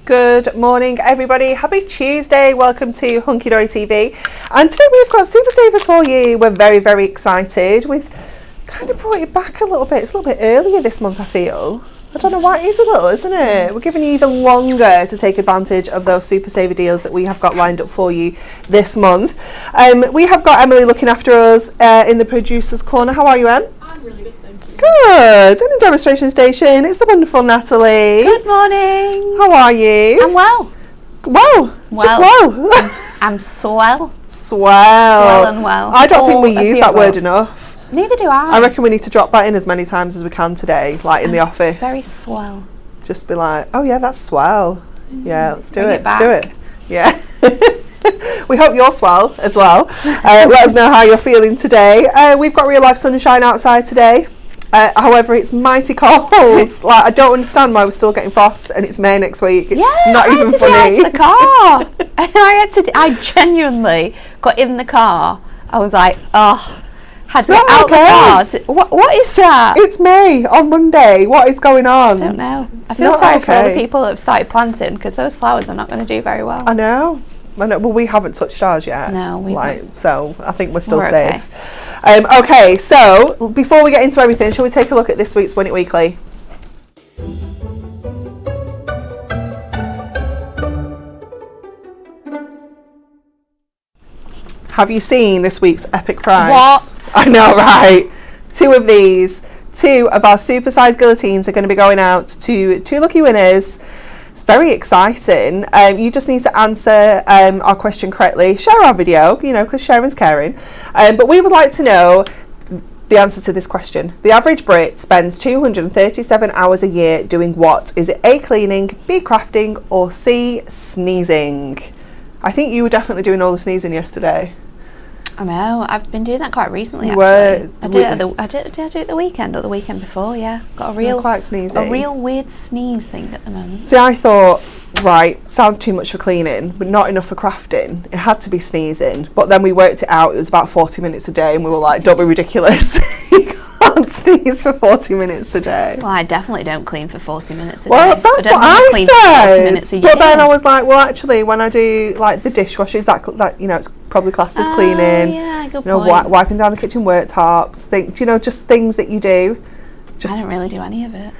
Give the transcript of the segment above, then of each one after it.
Good morning, everybody. Happy Tuesday. Welcome to Hunky Dory TV. And today we've got Super Savers for you. We're very, very excited. We've kind of brought it back a little bit. It's a little bit earlier this month, I feel. I don't know why it is a little, isn't it? We're giving you even longer to take advantage of those Super Saver deals that we have got lined up for you this month. We have got Emily looking after us in the producer's corner. How are you, Em? I'm really good, thank you. Good. In the demonstration station, it's the wonderful Natalie. Good morning. How are you? I'm well. Well. Just well. I'm swell. Swell. Swell and well. I don't think we All of use the that above. word enough. Neither do I. I reckon we need to drop that in as many times as we can today, like in the office. Very swell. Just be like, oh yeah, that's swell. Yeah, let's do Bring it. it Let's do back. it. Yeah. We hope you're swell as well. Let us know how you're feeling today. We've got real life sunshine outside today. However, it's mighty cold. Like, I don't understand why we're still getting frost and it's May next week. It's not even funny. I had to de-ice the car. I genuinely got in the car. I was like, oh, had to get not out okay. the car. What is that? It's May on Monday. What is going on? I don't know. I It's feel not sorry for all the okay. people that have started planting because those flowers are not going to do very well. I know. Well, we haven't touched ours yet. No, we haven't. So I think we're still We're safe. Okay, so before we get into everything, shall we take a look at this week's Win It Weekly? Have you seen this week's epic prize? What? I know, right? Two of our super-sized guillotines are going to be going out to two lucky winners. It's very exciting. You just need to answer our question correctly. Share our video, you know, because sharing's caring. But we would like to know the answer to this question. The average Brit spends 237 hours a year doing what? Is it A, cleaning, B, crafting, or C, sneezing? I think you were definitely doing all the sneezing yesterday. I know. I've been doing that quite recently. You Actually, were- I did it. Did I do it the weekend or the weekend before? Yeah, got a real, quite sneezy. a real weird sneeze thing at the moment. See, I thought, right, sounds too much for cleaning, but not enough for crafting. It had to be sneezing. But then we worked it out. It was about 40 minutes a day, and we were like, don't be ridiculous. You can't sneeze for 40 minutes a day. Well, I definitely don't clean for 40 minutes a Well, day. that's don't what even I clean for 40 minutes a said. year. But then I was like, well, actually, when I do like the dishwasher, that you know, it's probably classed as cleaning. Yeah, good You know, point. wiping down the kitchen worktops. You know, just things that you do. Just, I don't really do any of it.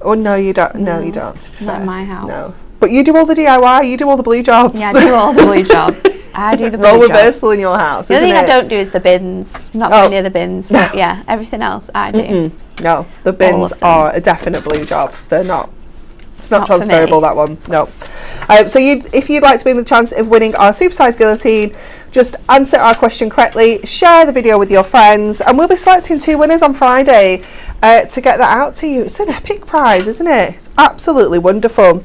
Oh no, you don't. No, No, you don't. To be not fair. in my house. No, but you do all the DIY. You do all the blue jobs. Yeah, I do all the blue jobs. I do the blue Role jobs. reversal in your house. The only isn't thing I it? don't do is the bins. I'm not Oh. very near the bins, but yeah, everything else I do. No, the All bins of them. are a definite blue job. They're not. It's not Not for transferable, me. that one. No. So if you'd like to be in the chance of winning our supersized guillotine, just answer our question correctly, share the video with your friends, and we'll be selecting two winners on Friday to get that out to you. It's an epic prize, isn't it? It's absolutely wonderful.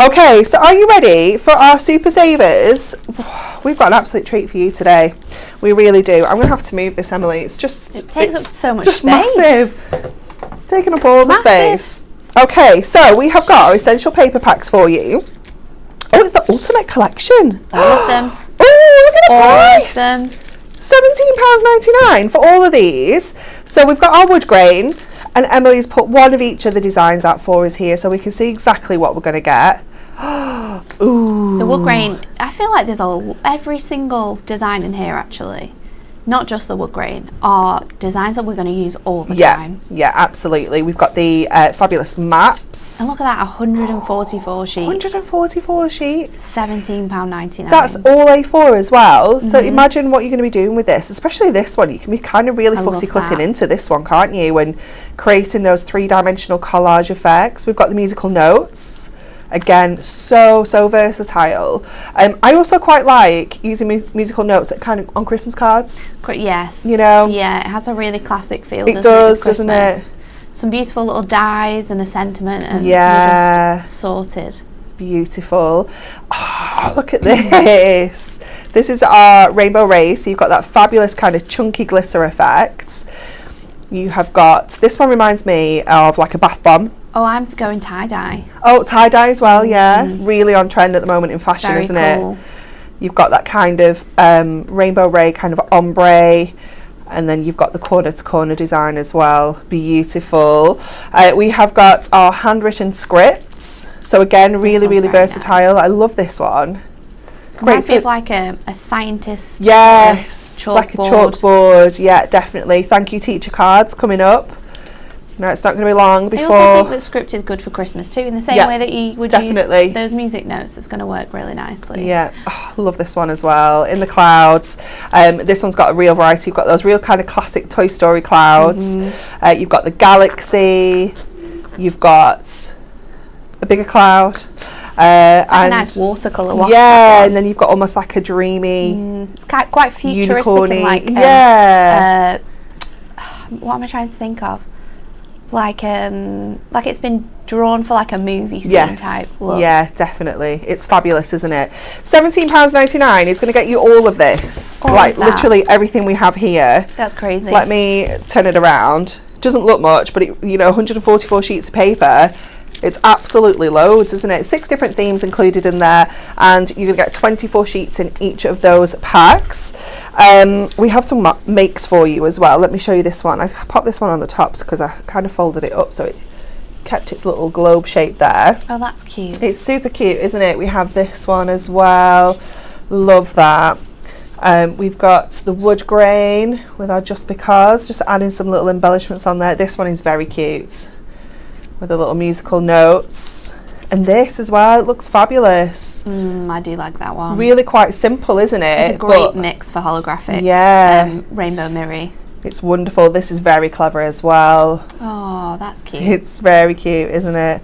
Okay, so are you ready for our Super Savers? We've got an absolute treat for you today. We really do. I'm going to have to move this, Emily. It takes it's up so much just space. massive. It's taking up all the Massive. space. Okay, so we have got our essential paper packs for you. Oh, it's the Ultimate Collection. All of them. Oh, look at the All price. of them. £17.99 for all of these. So we've got our wood grain, and Emily's put one of each of the designs out for us here so we can see exactly what we're going to get. Ooh. The wood grain, I feel like there's every single design in here actually, not just the wood grain, are designs that we're going to use all the time. Yeah, absolutely. We've got the fabulous maps. And look at that, 144 sheets. 144 sheets. £17.99. That's all A4 as well. So Mm-hmm. imagine what you're going to be doing with this, especially this one. You can be kind of really I fussy love cutting that. into this one, can't you? And creating those three-dimensional collage effects. We've got the musical notes. Again, so versatile. I also quite like using musical notes that kind of on Christmas cards. Yes. You know? Yeah, it has a really classic feel. It doesn't does, with doesn't Christmas. it? Some beautiful little dies and a sentiment, and Yeah. you're just sorted. Beautiful. Oh, look at this. This is our rainbow race. So you've got that fabulous kind of chunky glitter effect. You have got, this one reminds me of like a bath bomb. Oh, I'm going tie-dye. Oh, tie-dye as well, yeah. Really on trend at the moment in fashion, Very isn't cool. it? You've got that kind of rainbow ray kind of ombre, and then you've got the corner to corner design as well. Beautiful. We have got our handwritten scripts. So again, really, one's really very versatile. nice. I love this one. Reminds me for- of like a scientist. Yes, sort of like a chalkboard. Yeah, definitely. Thank you, teacher cards coming up. No, it's not going to be long I before. also think that script is good for Christmas too, in the same Yeah, way that you would definitely. use those music notes. It's going to work really nicely. Yeah, oh, I love this one as well. In the clouds. This one's got a real variety. You've got those real kind of classic Toy Story clouds. You've got the galaxy. You've got a bigger cloud. It's like and a nice watercolour one. yeah, and then you've got almost like a dreamy It's quite futuristic unicorny. and like yeah. what am I trying to think of? Like it's been drawn for like a movie scene type look. Yeah, definitely. It's fabulous, isn't it? £17.99 is going to get you all of this. All like of that. literally everything we have here. That's crazy. Let me turn it around. Doesn't look much, but it, 144 sheets of paper. It's absolutely loads, isn't it? 6 different themes included in there, and you're going to get 24 sheets in each of those packs. We have some makes for you as well. Let me show you this one. I popped this one on the tops because I kind of folded it up so it kept its little globe shape there. Oh, that's cute. It's super cute, isn't it? We have this one as well. Love that. We've got the wood grain with our just because, just adding some little embellishments on there. This one is very cute with the little musical notes. And this as well, it looks fabulous. I do like that one. Really quite simple, isn't it? It's a great mix for holographic. Yeah. Rainbow mirror. It's wonderful. This is very clever as well. Oh, that's cute. It's very cute, isn't it?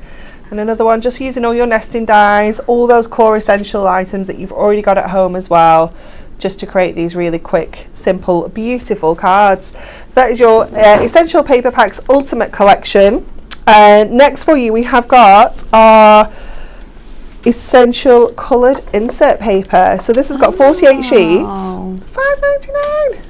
And another one, just using all your nesting dies, all those core essential items that you've already got at home as well, just to create these really quick, simple, beautiful cards. So that is your Essential Paper Packs Ultimate Collection. Next for you, we have got our Essential Coloured Insert Paper. So this has got 48 sheets, £5.99.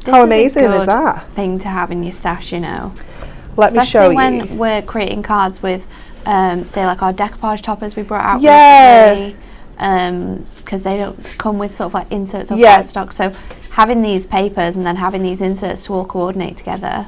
How amazing is that? Thing to have in your stash, Let me show Especially when you. we're creating cards with, say, like our decoupage toppers we brought out Yeah. recently, because they don't come with sort of like inserts or Yeah. cardstock. So having these papers and then having these inserts to all coordinate together.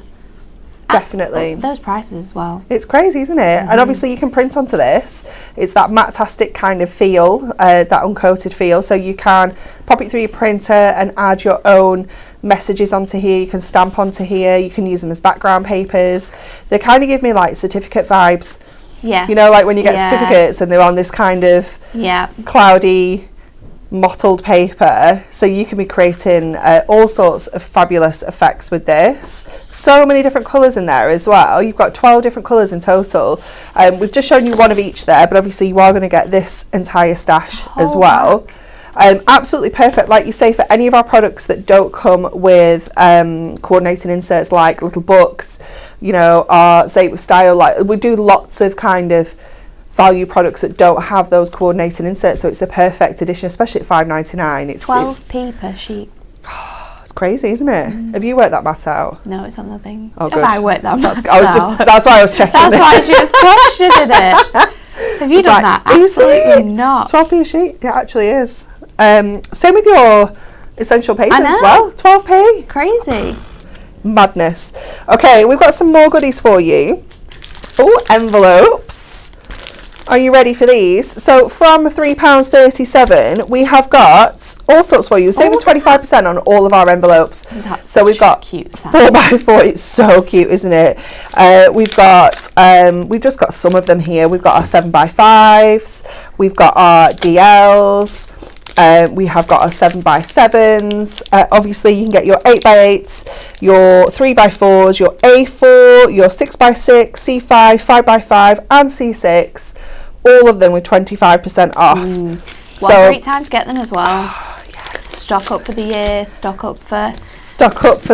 Definitely. Those prices as well. It's crazy, isn't it? And obviously you can print onto this. It's that matte-tastic kind of feel, that uncoated feel. So you can pop it through your printer and add your own messages onto here. You can stamp onto here. You can use them as background papers. They kind of give me like certificate vibes. Yeah. Like when you get certificates and they're on this kind of cloudy, mottled paper. So you can be creating all sorts of fabulous effects with this. So many different colours in there as well. You've got 12 different colours in total. We've just shown you one of each there, but obviously you are going to get this entire stash as well. Absolutely perfect, like you say, for any of our products that don't come with coordinating inserts, like little books, our Say It With Style. Like we do lots of kind of value products that don't have those coordinating inserts, so it's the perfect addition, especially at £5.99. It's 12p per sheet. It's crazy, isn't it? Have you worked that math out? No, it's on the thing. Oh, Have good. I worked that math That's why I was checking. That's why she was questioning it. Have you done that? Absolutely not. 12p a sheet. It actually is. Same with your essential papers I know. as well. 12p. Crazy. Madness. Okay, we've got some more goodies for you. Oh, envelopes. Are you ready for these? So from £3.37, we have got all sorts for you. Saving 25% on all of our envelopes. That's so we've got cute 4x4. It's so cute, isn't it? We've just got some of them here. We've got our 7x5s. We've got our DLs. We have got our 7x7s. Obviously, you can get your 8x8s, your 3x4s, your A4, your 6x6, C5, 5x5, and C6. All of them with 25% off. What a great time to get them as well. Stock up for the year. Stock up for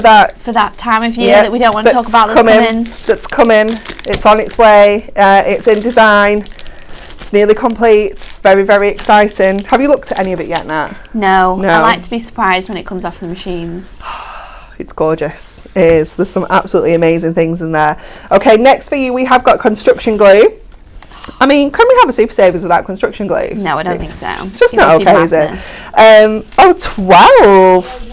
that time of year that we don't want to talk about. That's coming. It's on its way. It's in design. It's nearly complete. It's very, very exciting. Have you looked at any of it yet, Nat? No. I like to be surprised when it comes off the machines. It's gorgeous. It is. There's some absolutely amazing things in there. Okay, next for you, we have got construction glue. I mean, can we have a Super Savers without construction glue? No, I don't think so. It's just not okay, is it? 12.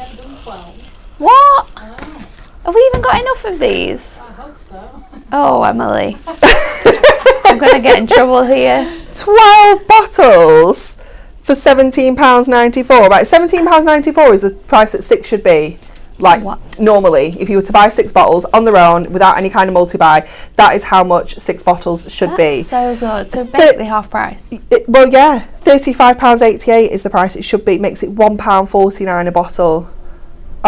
What? Have we even got enough of these? I hope so. Oh, Emily. I'm going to get in trouble here. 12 bottles for £17.94. Right, £17.94 is the price that 6 should be. Like, What? normally, if you were to buy 6 bottles on their own without any kind of multi-buy, that is how much 6 bottles should be. So good. So basically half price. Well, yeah, £35.88 is the price it should be. Makes it £1.49 a bottle.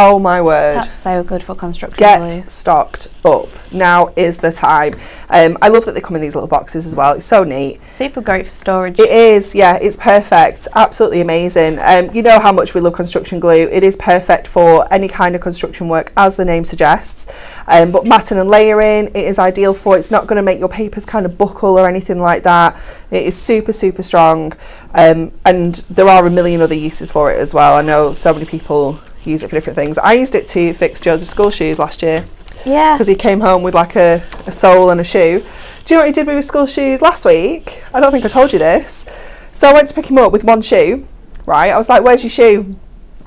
Oh my word. That's so good for construction Get glue. stocked up. Now is the time. I love that they come in these little boxes as well. It's so neat. Super great for storage. It is, yeah, it's perfect. Absolutely amazing. You know how much we love construction glue. It is perfect for any kind of construction work, as the name suggests. But matting and layering, it is ideal for. It's not going to make your papers kind of buckle or anything like that. It is super, super strong. And there are a million other uses for it as well. I know so many people use it for different things. I used it to fix Joseph's school shoes last year. Yeah. Because he came home with like a sole and a shoe. Do you know what he did with his school shoes last week? I don't think I told you this. So I went to pick him up with one shoe, right? I was like, where's your shoe?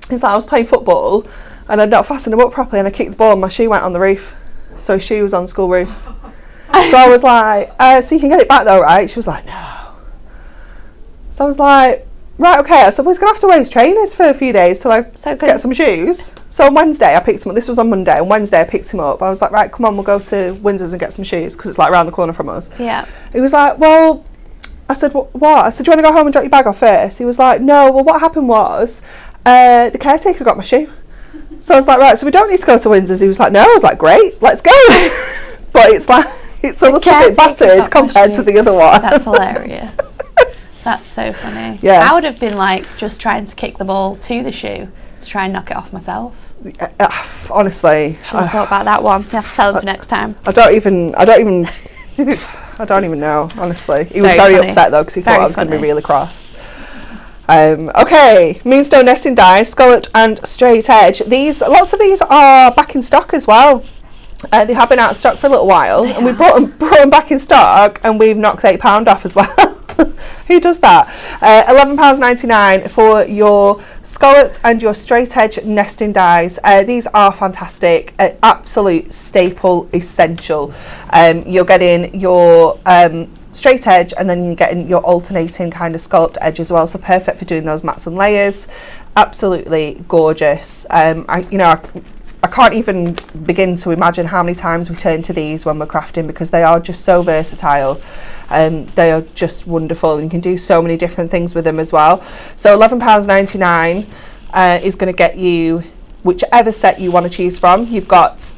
He's like, I was playing football and I'd not fastened him up properly and I kicked the ball and my shoe went on the roof. So his shoe was on the school roof. So I was like, so you can get it back though, right? She was like, no. So I was like, right, okay. I said, well, he's going to have to wear his trainers for a few days till I get some shoes. So on Wednesday, I picked him up. This was on Monday. On Wednesday, I picked him up. I was like, right, come on, we'll go to Windsor's and get some shoes because it's like around the corner from us. Yeah. He was like, well, I said, what? I said, do you want to go home and drop your bag off first? He was like, no, well, what happened was the caretaker got my shoe. So I was like, right, so we don't need to go to Windsor's. He was like, no. I was like, great, let's go. But it's like, it's a little bit battered compared to the other one. That's hilarious. That's so funny. Yeah. I would have been like just trying to kick the ball to the shoe to try and knock it off myself. Honestly, Should have thought about that one. You have to tell him for next time. I don't even know, honestly. He was very upset though because he thought I was going to be really cross. Okay, Moonstone nesting dies, scalloped and straight edge. Lots of these are back in stock as well. They have been out of stock for a little while, and we brought them back in stock, and we've knocked £8 off as well. Who does that? £11.99 for your scalloped and your straight edge nesting dies. These are fantastic, absolute staple, essential. You're getting your straight edge and then you're getting your alternating kind of scalloped edge as well, so perfect for doing those mats and layers. Absolutely gorgeous. I can't even begin to imagine how many times we turn to these when we're crafting because they are just so versatile. They are just wonderful and you can do so many different things with them as well. So £11.99 is going to get you whichever set you want to choose from. You've got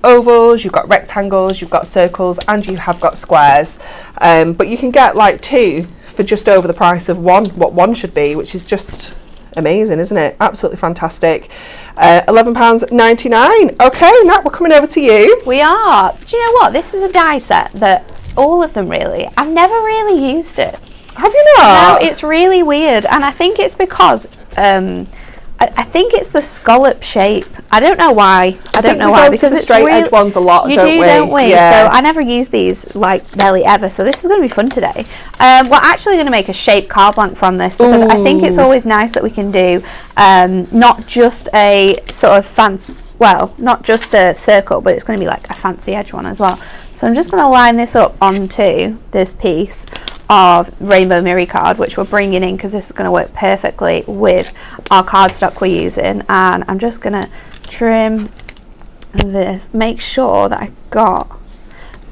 ovals, you've got rectangles, you've got circles and you have got squares. But you can get like 2 for just over the price of what one should be, which is just amazing, isn't it? Absolutely fantastic. £11.99. Okay, Nat, we're coming over to you. We are. Do you know what? This is a die set that all of them really, I've never really used it. Have you not? No, it's really weird, and I think it's because I think it's the scallop shape. I don't know why. I don't know why because the straight edge ones a lot, don't we? Yeah. So I never use these like barely ever. So this is going to be fun today. We're actually going to make a shaped card blank from this because I think it's always nice that we can do not just a sort of fancy, well, not just a circle, but it's going to be like a fancy edge one as well. So I'm just going to line this up onto this piece of Rainbow Miri card, which we're bringing in because this is going to work perfectly with our cardstock we're using, and I'm just going to trim this, make sure that I got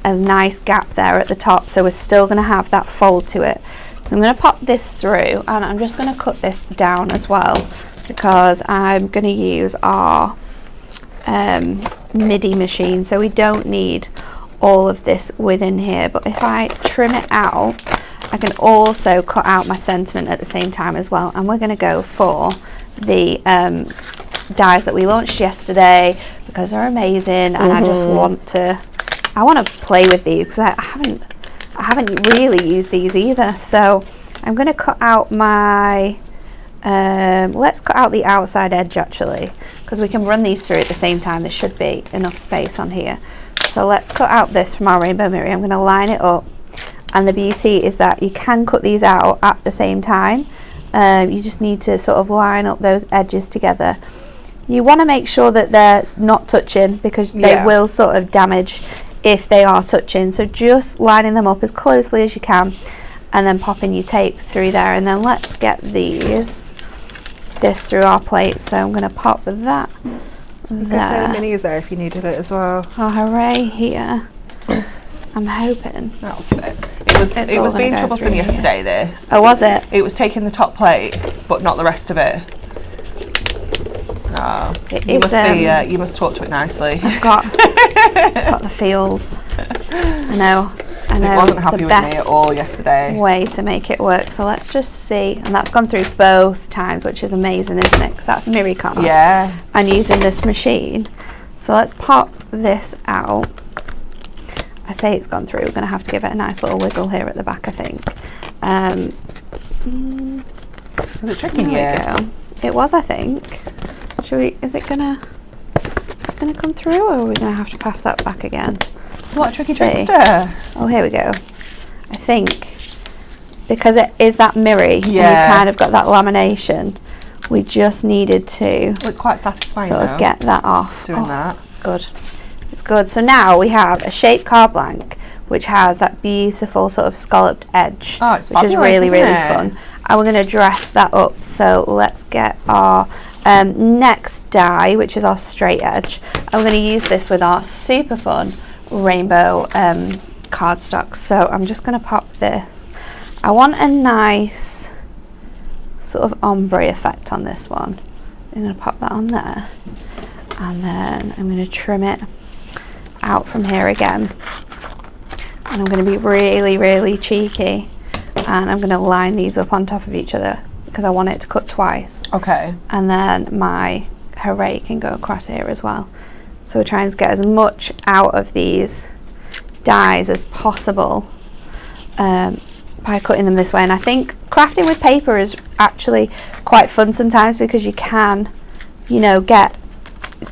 a nice gap there at the top, so we're still going to have that fold to it. So I'm going to pop this through and I'm just going to cut this down as well because I'm going to use our MIDI machine, so we don't need all of this within here, but if I trim it out I can also cut out my sentiment at the same time as well. And we're going to go for the dies that we launched yesterday because they're amazing, and I just want to play with these because I haven't really used these either. So I'm going to cut out my let's cut out the outside edge actually, because we can run these through at the same time. There should be enough space on here. So let's cut out this from our Rainbow Miri. I'm going to line it up, and the beauty is that you can cut these out at the same time. You just need to sort of line up those edges together. You want to make sure that they're not touching because they will sort of damage if they are touching. So just lining them up as closely as you can and then popping your tape through there. And then let's get this through our plate. So I'm going to pop that there. Mini is there if you needed it as well. Our hooray here. I'm hoping that'll fit. It was being troublesome yesterday, this. Oh, was it? It was taking the top plate, but not the rest of it. Oh, you must talk to it nicely. I've got the feels. I know. It wasn't happy with me at all yesterday. Way to make it work. So let's just see. And that's gone through both times, which is amazing, isn't it? Because that's Miricar. Yeah. And using this machine. So let's pop this out. I say it's gone through. We're going to have to give it a nice little wiggle here at the back, I think. Was it tricking you? It was, I think. Is it gonna come through, or are we gonna have to pass that back again? What, tricky trickster? Oh, here we go. I think because it is that mirror, and you kind of got that lamination, we just needed to it's quite satisfying sort of get that off. Doing that. It's good. It's good. So now we have a shaped card blank which has that beautiful sort of scalloped edge, it's which is really fun. And we're going to dress that up. So let's get our next die, which is our straight edge. And we're going to use this with our super fun rainbow cardstock. So I'm just going to pop this. I want a nice sort of ombre effect on this one. I'm going to pop that on there. And then I'm going to trim it out from here again. And I'm going to be really, really cheeky. And I'm going to line these up on top of each other because I want it to cut twice. Okay. And then my hooray can go across here as well. So we're trying to get as much out of these dies as possible by cutting them this way. And I think crafting with paper is actually quite fun sometimes because you can, get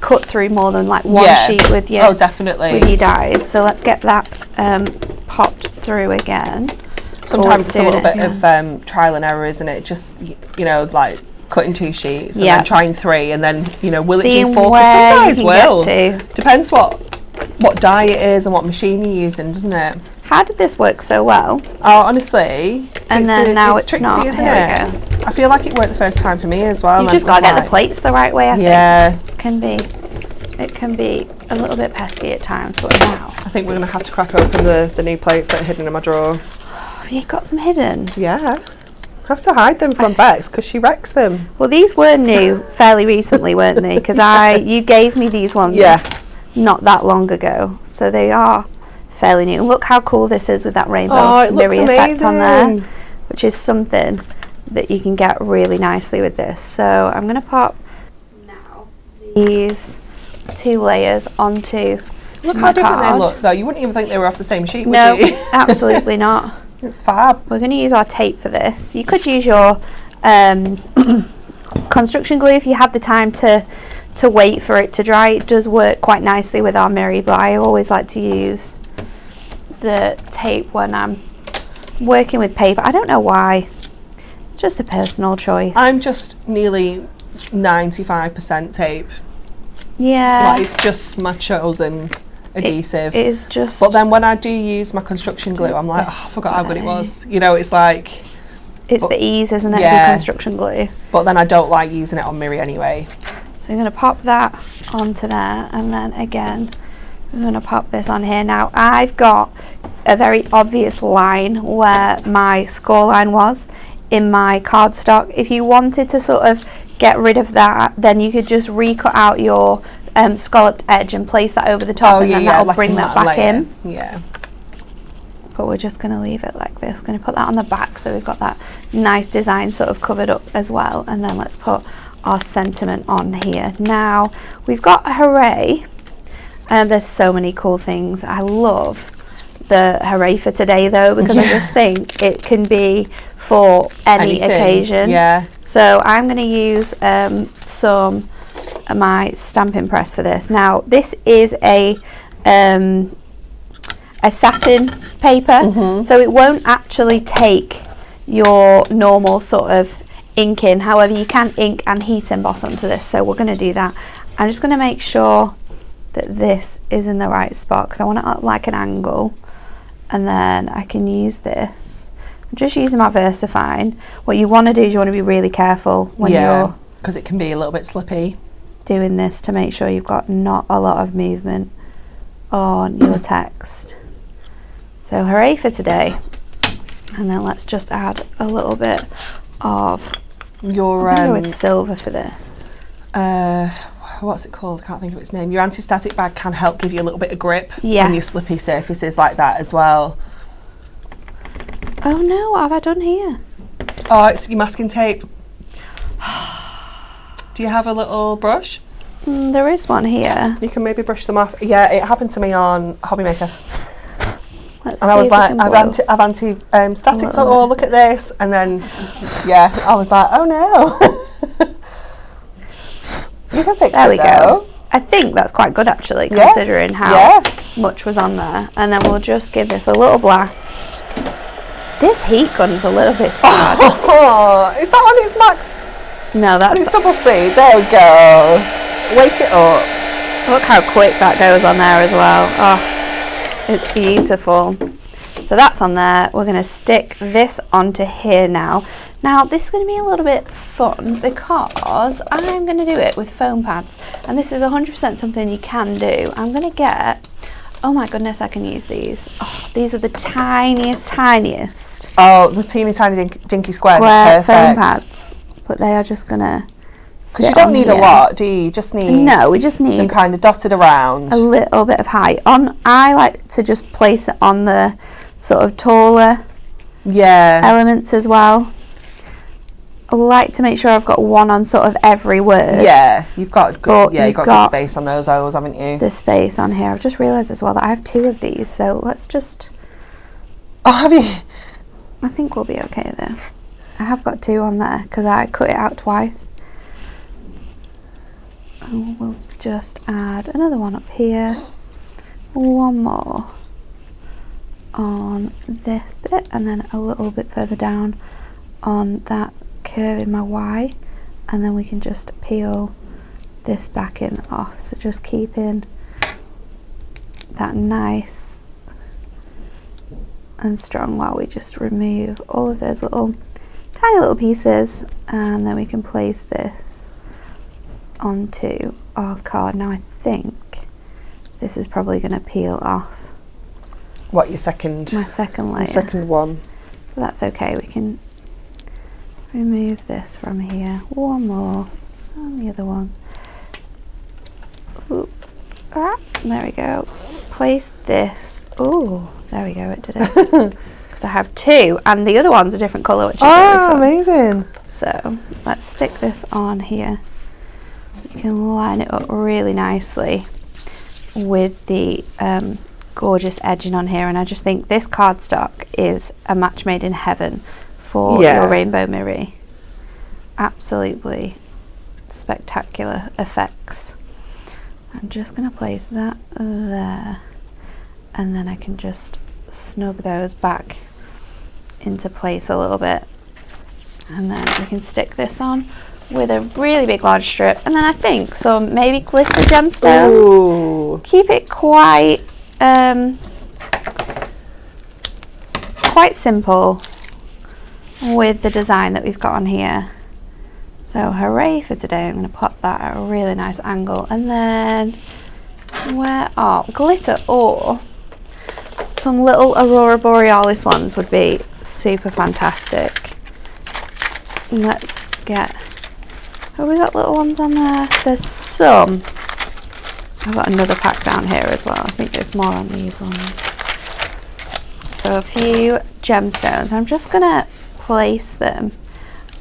cut through more than like one sheet with your definitely with your dies. So let's get that popped through again. Sometimes it's a little bit of trial and error, isn't it? Just like cutting 2 sheets and then trying 3, and then will seeing it do 4? Because sometimes will. Depends what die it is and what machine you're using, doesn't it? How did this work so well? Oh, honestly, and then now it's tricksy, not. isn't it? I feel like it worked the first time for me as well. You just got to get the plates the right way. I think. It can be a little bit pesky at times, but now I think we're going to have to crack open the new plates that are hidden in my drawer. Have you got some hidden? Yeah. I have to hide them from Bex because she wrecks them. Well, these were new fairly recently, weren't they? Because you gave me these ones not that long ago. So they are fairly new. Look how cool this is with that rainbow mirror effect on there, which is something that you can get really nicely with this. So I'm going to pop now these 2 layers onto Look how different they look, though. You wouldn't even think they were off the same sheet, would you? No, absolutely not. It's fab. We're going to use our tape for this. You could use your construction glue if you had the time to wait for it to dry. It does work quite nicely with our Miri, but I always like to use the tape when I'm working with paper. I don't know why. It's just a personal choice. I'm just nearly 95% tape. Yeah. Like, it's just my chosen adhesive. It is just. But then when I do use my construction glue, I'm like, I forgot how good it was. It's like. It's the ease, isn't it, of the construction glue. But then I don't like using it on Miri anyway. So I'm going to pop that onto there, and then again, I'm going to pop this on here. Now I've got a very obvious line where my score line was in my cardstock. If you wanted to sort of get rid of that, then you could just recut out your scalloped edge and place that over the top, and then that'll bring that back in. Yeah. But we're just going to leave it like this. Going to put that on the back so we've got that nice design sort of covered up as well. And then let's put our sentiment on here. Now we've got a hooray, and there's so many cool things. I love the hooray for today though, because I just think it can be for any occasion. Yeah. So I'm going to use some of my stamping press for this. Now this is a satin paper, so it won't actually take your normal sort of ink in. However, you can ink and heat emboss onto this, so we're going to do that. I'm just going to make sure that this is in the right spot, because I want it at like an angle, and then I can use this. I'm just using my VersaFine. What you want to do is you want to be really careful when you're, because it can be a little bit slippy, doing this, to make sure you've got not a lot of movement on your text. So hooray for today. And then let's just add a little bit of your I'm gonna go with silver for this. What's it called? I can't think of its name. Your anti-static bag can help give you a little bit of grip on your Yes. slippy surfaces like that as well. Oh no, what have I done here? Oh, it's your masking tape. Do you have a little brush? There is one here. You can maybe brush them off. Yeah, it happened to me on Hobby Maker. Let's And I see was if we like, can I've blow. anti-static, so little oh, look at this. And then, yeah, I was like, oh no. You can fix There it we though. go. I think that's quite good actually, Yeah. considering how much was on there. And then we'll just give this a little blast. This heat gun's a little bit sad. Oh, is that on its max? No, that's, It's double speed. There we go. Wake it up. look how quick that goes on there as well. Oh, it's beautiful. So that's on there. We're going to stick this onto here now. Now this is going to be a little bit fun because I'm going to do it with foam pads, and this is 100% something you can do. I'm going to get, oh my goodness, I can use these. Oh, these are the tiniest Oh, the teeny tiny dinky squares. square Perfect. foam pads, but they are just going to, Because you don't need a lot, do you? You just need No, we just them need kind of dotted around. a little bit of height. I like to just place it on the sort of taller Yeah. elements as well. I like to make sure I've got one on sort of every word. Yeah, you've got But good, you've good got space on those O's, haven't you? the space on here. I've just realised as well that I have 2 of these, so let's just, Oh, have you? I think we'll be okay though. I have got 2 on there because I cut it out twice. And we'll just add another one up here, one more on this bit, and then a little bit further down on that curve in my Y, and then we can just peel this backing off. So just keeping that nice and strong while we just remove all of those little tiny little pieces, and then we can place this onto our card. Now I think this is probably going to peel off What, your second? my second layer. The second one. But that's okay, we can remove this from here. One more and the other one. Oops. There we go. Place this. Oh, there we go, it did it. Because I have 2 and the other one's a different colour, which is really fun. Amazing. So let's stick this on here. You can line it up really nicely with the gorgeous edging on here, and I just think this cardstock is a match made in heaven for your Rainbow Mireille. Absolutely spectacular effects. I'm just going to place that there, and then I can just snug those back into place a little bit, and then we can stick this on with a really big large strip, and then I think some maybe glitter gemstones. Ooh. Keep it quite quite simple with the design that we've got on here. So hooray for today. I'm going to pop that at a really nice angle, and then where are glitter or some little Aurora Borealis ones would be super fantastic. Let's get, have we got little ones on there? There's some. I've got another pack down here as well. I think there's more on these ones. So a few gemstones. I'm just going to place them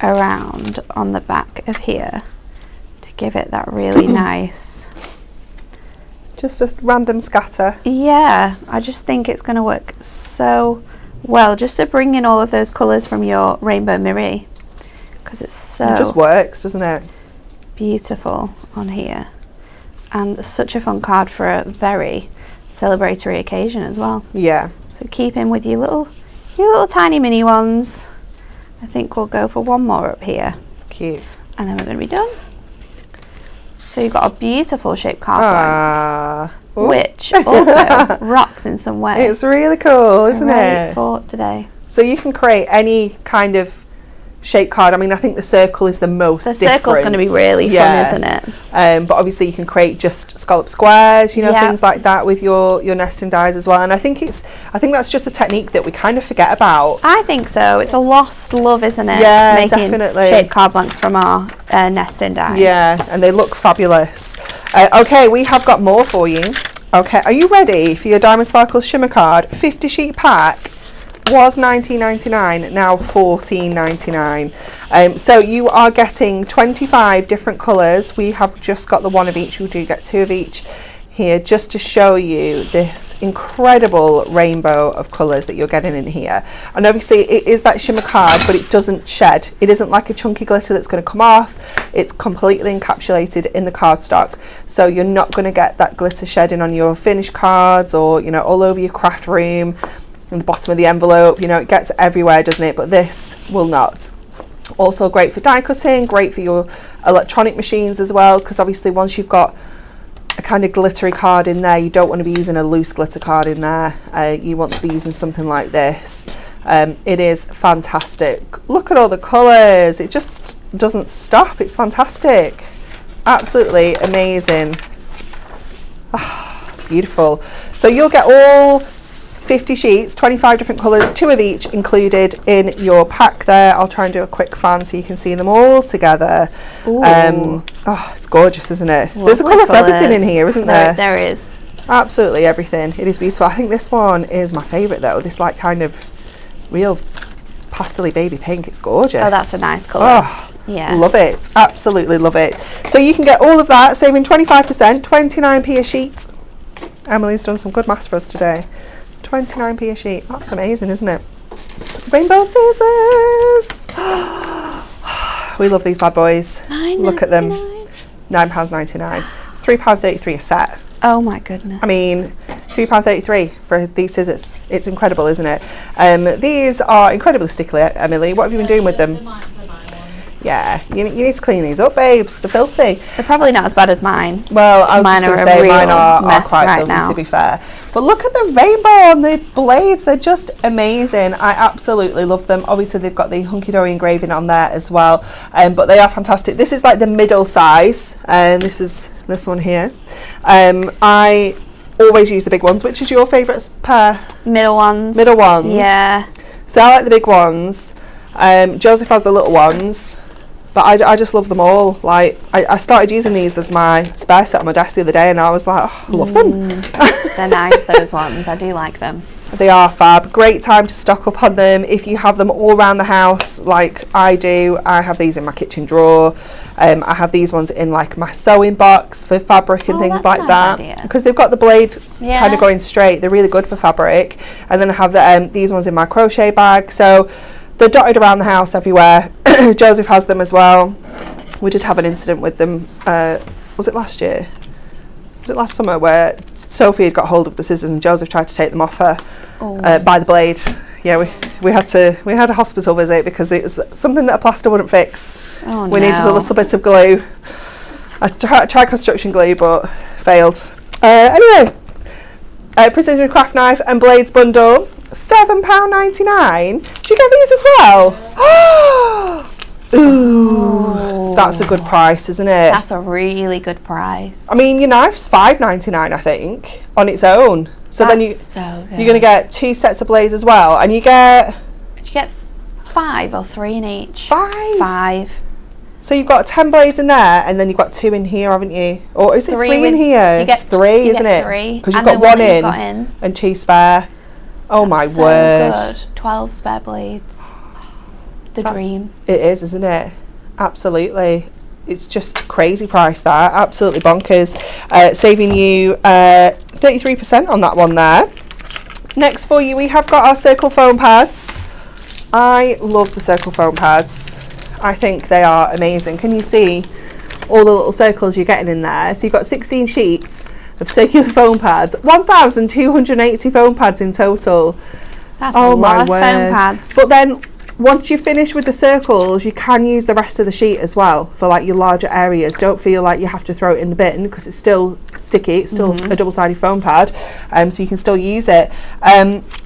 around on the back of here to give it that really nice. Just a random scatter. Yeah, I just think it's going to work so well just to bring in all of those colours from your Rainbow Mireille, because it's so It just works, doesn't it? beautiful on here, and such a fun card for a very celebratory occasion as well. Yeah. So keep in with your little tiny mini ones. I think we'll go for one more up here, Cute. and then we're going to be done. So you've got a beautiful shaped card blank, Ooh. which also rocks in some way. It's really cool, isn't Great it? for today. So you can create any kind of shape card. I mean, I think the circle is the most The different. circle's going to be really fun, isn't it? But obviously you can create just scallop squares, you know, Yeah. things like that with your nesting dies as well. And I think that's just a technique that we kind of forget about. I think so. It's a lost love, isn't it? Yeah, Making definitely. shaped card blanks from our nesting dies. Yeah, and they look fabulous. Okay, we have got more for you. Okay, are you ready for your Diamond Sparkle Shimmer card? 50 sheet pack. Was $19.99, now $14.99. So you are getting 25 different colours. We have just got the one of each. We do get 2 of each here, just to show you this incredible rainbow of colours that you're getting in here. And obviously it is that shimmer card, but it doesn't shed. It isn't like a chunky glitter that's going to come off. It's completely encapsulated in the cardstock, so you're not going to get that glitter shedding on your finished cards, or, you know, all over your craft room, in the bottom of the envelope. You know, it gets everywhere, doesn't it? But this will not. Also great for die cutting, great for your electronic machines as well, because obviously once you've got a kind of glittery card in there, you don't want to be using a loose glitter card in there. You want to be using something like this. It is fantastic. Look at all the colours. It just doesn't stop. It's fantastic. Absolutely amazing. Beautiful. So you'll get all 50 sheets, 25 different colours, 2 of each included in your pack there. I'll try and do a quick fan so you can see them all together. It's gorgeous, isn't it? Lovely There's a colour for colours. everything in here, isn't there? There is. Absolutely everything. It is beautiful. I think this one is my favourite though. This like kind of real pastel-y baby pink. It's gorgeous. Oh, that's a nice colour. Oh, yeah. love it. Absolutely love it. So you can get all of that, saving 25%, 29p a sheet. Emily's done some good maths for us today. 29p a sheet. That's amazing, isn't it? Rainbow scissors. We love these bad boys. Look at them. £9.99. It's £3.33 a set. Oh my goodness. I mean, £3.33 for these scissors. It's incredible, isn't it? These are incredibly stickly, Emily. What have you been doing with them? Yeah, you need to clean these up, babes. They're filthy. They're probably not as bad as mine. Well, I was Mine just going are to a say real mine are mess quite right filthy, now. to be fair. But look at the rainbow on the blades. They're just amazing. I absolutely love them. Obviously, they've got the hunky-dory engraving on there as well. But they are fantastic. This is like the middle size. And this is this one here. I always use the big ones. Which is your favourite pair? Middle ones. Middle ones. Yeah. So I like the big ones. Joseph has the little ones. But I just love them all. Like I started using these as my spare set on my desk the other day, and I was like, oh, I love them. They're nice, those ones. I do like them. They are fab. Great time to stock up on them if you have them all around the house like I do. I have these in my kitchen drawer. I have these ones in like my sewing box for fabric and things that's like a nice that, idea. because they've got the blade Yeah. kind of going straight. They're really good for fabric. And then I have these ones in my crochet bag. So they're dotted around the house everywhere. Joseph has them as well. We did have an incident with them. Was it last year? Was it last summer where Sophie had got hold of the scissors and Joseph tried to take them off her by the blade? Yeah, we had a hospital visit because it was something that a plaster wouldn't fix. Oh, We needed a little bit of glue. I tried construction glue but failed. Anyway, Precision Craft Knife and Blades bundle, £7.99. Do you get these as well? Ooh, that's a good price, isn't it? That's a really good price. I mean, your knife's £5.99, I think, on its own. So That's then so good. you're going to get 2 sets of blades as well, and you get Did you get 5 or 3 in each? 5. 5. So you've got 10 blades in there, and then you've got 2 in here, haven't you? Or is it 3 in with- here? You get It's 3, you isn't get it? 3. Because you've And got the 1 that you've in, got in. and 2 spare. Oh my So word. good. 12 spare blades. The dream. It is, isn't it? Absolutely. It's just crazy price, that. Absolutely bonkers. Saving you 33% on that one there. Next for you, we have got our circle foam pads. I love the circle foam pads. I think they are amazing. Can you see all the little circles you're getting in there? So you've got 16 sheets of circular foam pads, 1,280 foam pads in total. That's Oh a my lot of word. foam pads. But then once you're finished with the circles, you can use the rest of the sheet as well for like your larger areas. Don't feel like you have to throw it in the bin because it's still sticky. It's still a double-sided foam pad, so you can still use it.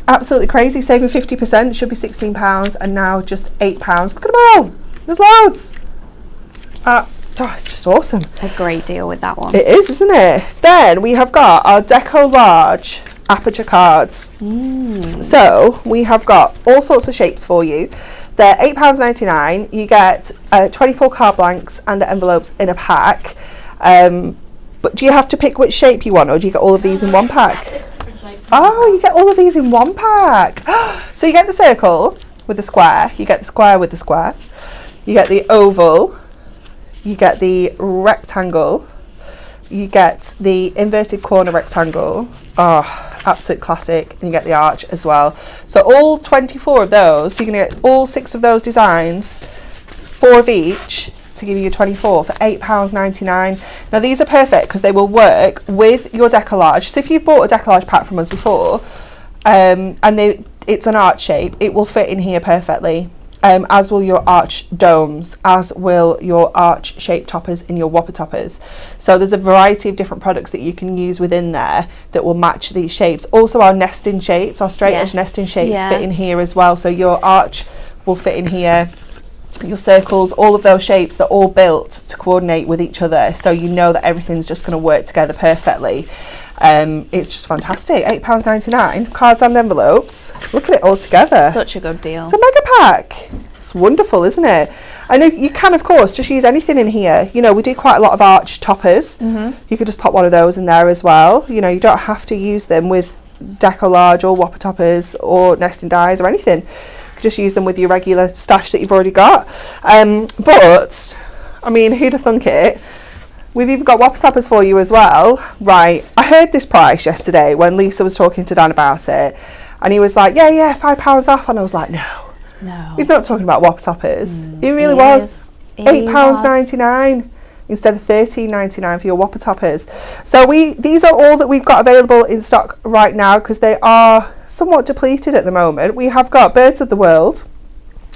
Absolutely crazy, saving 50%. Should be £16 and now just £8. Look at them all. There's loads. It's just awesome. A great deal with that one. It is, isn't it? Then we have got our Deco Large aperture cards. So we have got all sorts of shapes for you. They're £8.99. You get 24 card blanks and envelopes in a pack. But do you have to pick which shape you want, or do you get all of these in one pack? Oh, you get all of these in one pack. So you get the circle with the square, you get the square with the square, you get the oval, you get the rectangle, you get the inverted corner rectangle. Oh, absolute classic. And you get the arch as well. So all 24 of those, so you're going to get all 6 of those designs, 4 of each, to give you 24 for £8.99. Now these are perfect because they will work with your decollage. So if you've bought a decollage pack from us before, and it's an arch shape, it will fit in here perfectly. As will your arch domes, as will your arch shape toppers in your whopper toppers. So there's a variety of different products that you can use within there that will match these shapes. Also our nesting shapes, our straight edge nesting shapes fit in here as well. So your arch will fit in here, your circles, all of those shapes, they're all built to coordinate with each other. So you know that everything's just going to work together perfectly. It's just fantastic. £8.99, cards and envelopes. Look at it all together. Such a good deal. It's a mega pack. It's wonderful, isn't it? I know you can, of course, just use anything in here. You know, we do quite a lot of arch toppers. You could just pop one of those in there as well. You know, you don't have to use them with decollage or whopper toppers or nesting dies or anything. You could just use them with your regular stash that you've already got. But, I mean, who'd have thunk it? We've even got whopper toppers for you as well. Right, I heard this price yesterday when Lisa was talking to Dan about it, and he was like, yeah, £5 off, and I was like, no, he's not talking about whopper toppers. He really was. £8.99 instead of £13.99 for your whopper toppers. So these are all that we've got available in stock right now because they are somewhat depleted at the moment. We have got Birds of the World.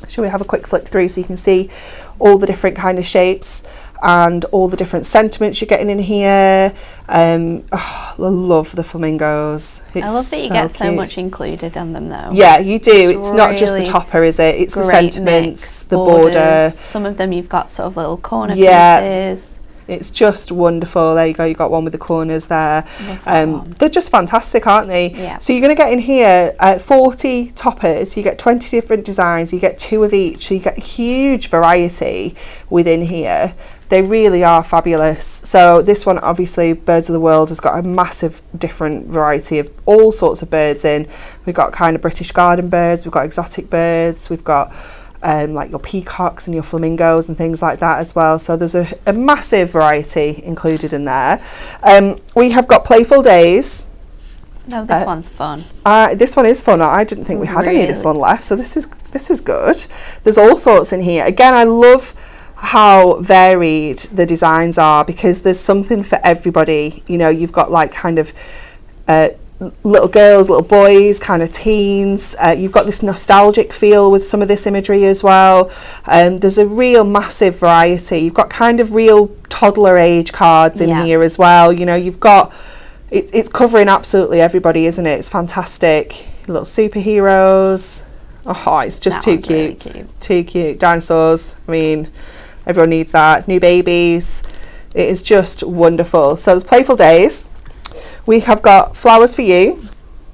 Shall we have a quick flick through so you can see all the different kind of shapes and all the different sentiments you're getting in here. I love the flamingos. I love that you get so much included on them though. Yeah, you do. It's not just the topper, is it? It's the sentiments, the border. Some of them you've got sort of little corner pieces. It's just wonderful. There you go. You got one with the corners there. They're just fantastic, aren't they? Yeah. So you're going to get in here 40 toppers. You get 20 different designs. You get 2 of each. So you get huge variety within here. They really are fabulous. So this one, obviously, Birds of the World, has got a massive different variety of all sorts of birds in. We've got kind of British garden birds. We've got exotic birds. We've got like your peacocks and your flamingos and things like that as well. So there's a massive variety included in there. We have got Playful Days. No, this one's fun. This one is fun. I didn't think we had any of this one left, so this is good. There's all sorts in here. Again, I love how varied the designs are because there's something for everybody. You know, you've got like kind of little girls, little boys, kind of teens. You've got this nostalgic feel with some of this imagery as well. There's a real massive variety. You've got kind of real toddler age cards in here as well. You know, you've got it's covering absolutely everybody, isn't it? It's fantastic. Little superheroes. Oh, it's just too cute. Really cute. Too cute. Dinosaurs. I mean, everyone needs that. New babies. It is just wonderful. So there's Playful Days. We have got Flowers for You.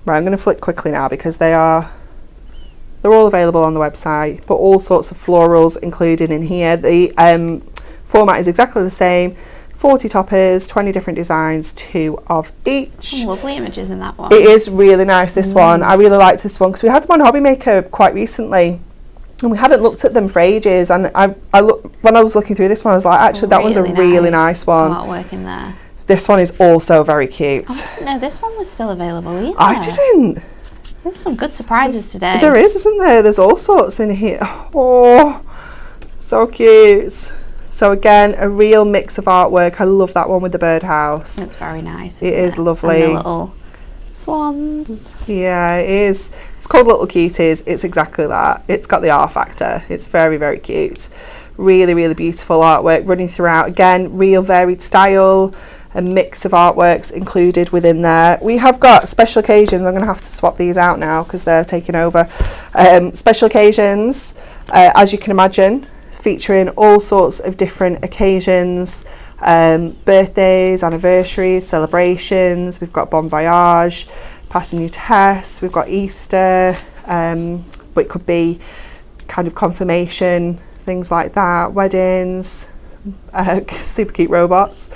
Right, I'm going to flick quickly now because they're all available on the website, but all sorts of florals included in here. The format is exactly the same. 40 toppers, 20 different designs, 2 of each. Some lovely images in that one. It is really nice, this one. I really liked this one because we had them on Hobby Maker quite recently and we hadn't looked at them for ages, and when I was looking through this one I was like, actually that was a really nice one. Artwork in there. This one is also very cute. I didn't know this one was still available either. I didn't. There's some good surprises today. There is, isn't there? There's all sorts in here. Oh, so cute. So again, a real mix of artwork. I love that one with the birdhouse. It's very nice. It is lovely. And the little swans. Yeah, it is. It's called Little Cuties. It's exactly that. It's got the R factor. It's very, very cute. Really, really beautiful artwork running throughout. Again, real varied style, a mix of artworks included within there. We have got special occasions. I'm going to have to swap these out now because they're taking over. Special occasions, as you can imagine, featuring all sorts of different occasions. Birthdays, anniversaries, celebrations. We've got Bon Voyage, Pass a New Test. We've got Easter, but it could be kind of confirmation, things like that. Weddings, super cute robots,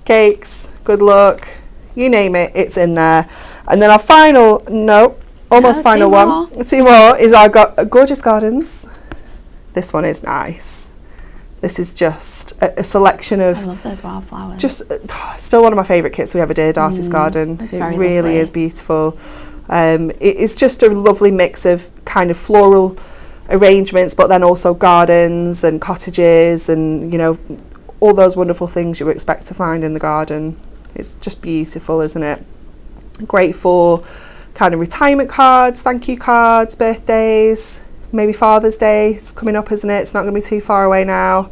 cakes, good luck, you name it, it's in there. And then our final, final one, two more, is our Gorgeous Gardens. This one is nice. This is just a selection of... I love those wildflowers. Just still one of my favourite kits we ever did, Darcy's Garden. It really lovely. is beautiful. It's just a lovely mix of kind of floral arrangements, but then also gardens and cottages and, you know, all those wonderful things you would expect to find in the garden. It's just beautiful, isn't it? Great for kind of retirement cards, thank you cards, birthdays, maybe Father's Day. It's coming up, isn't it? It's not going to be too far away now.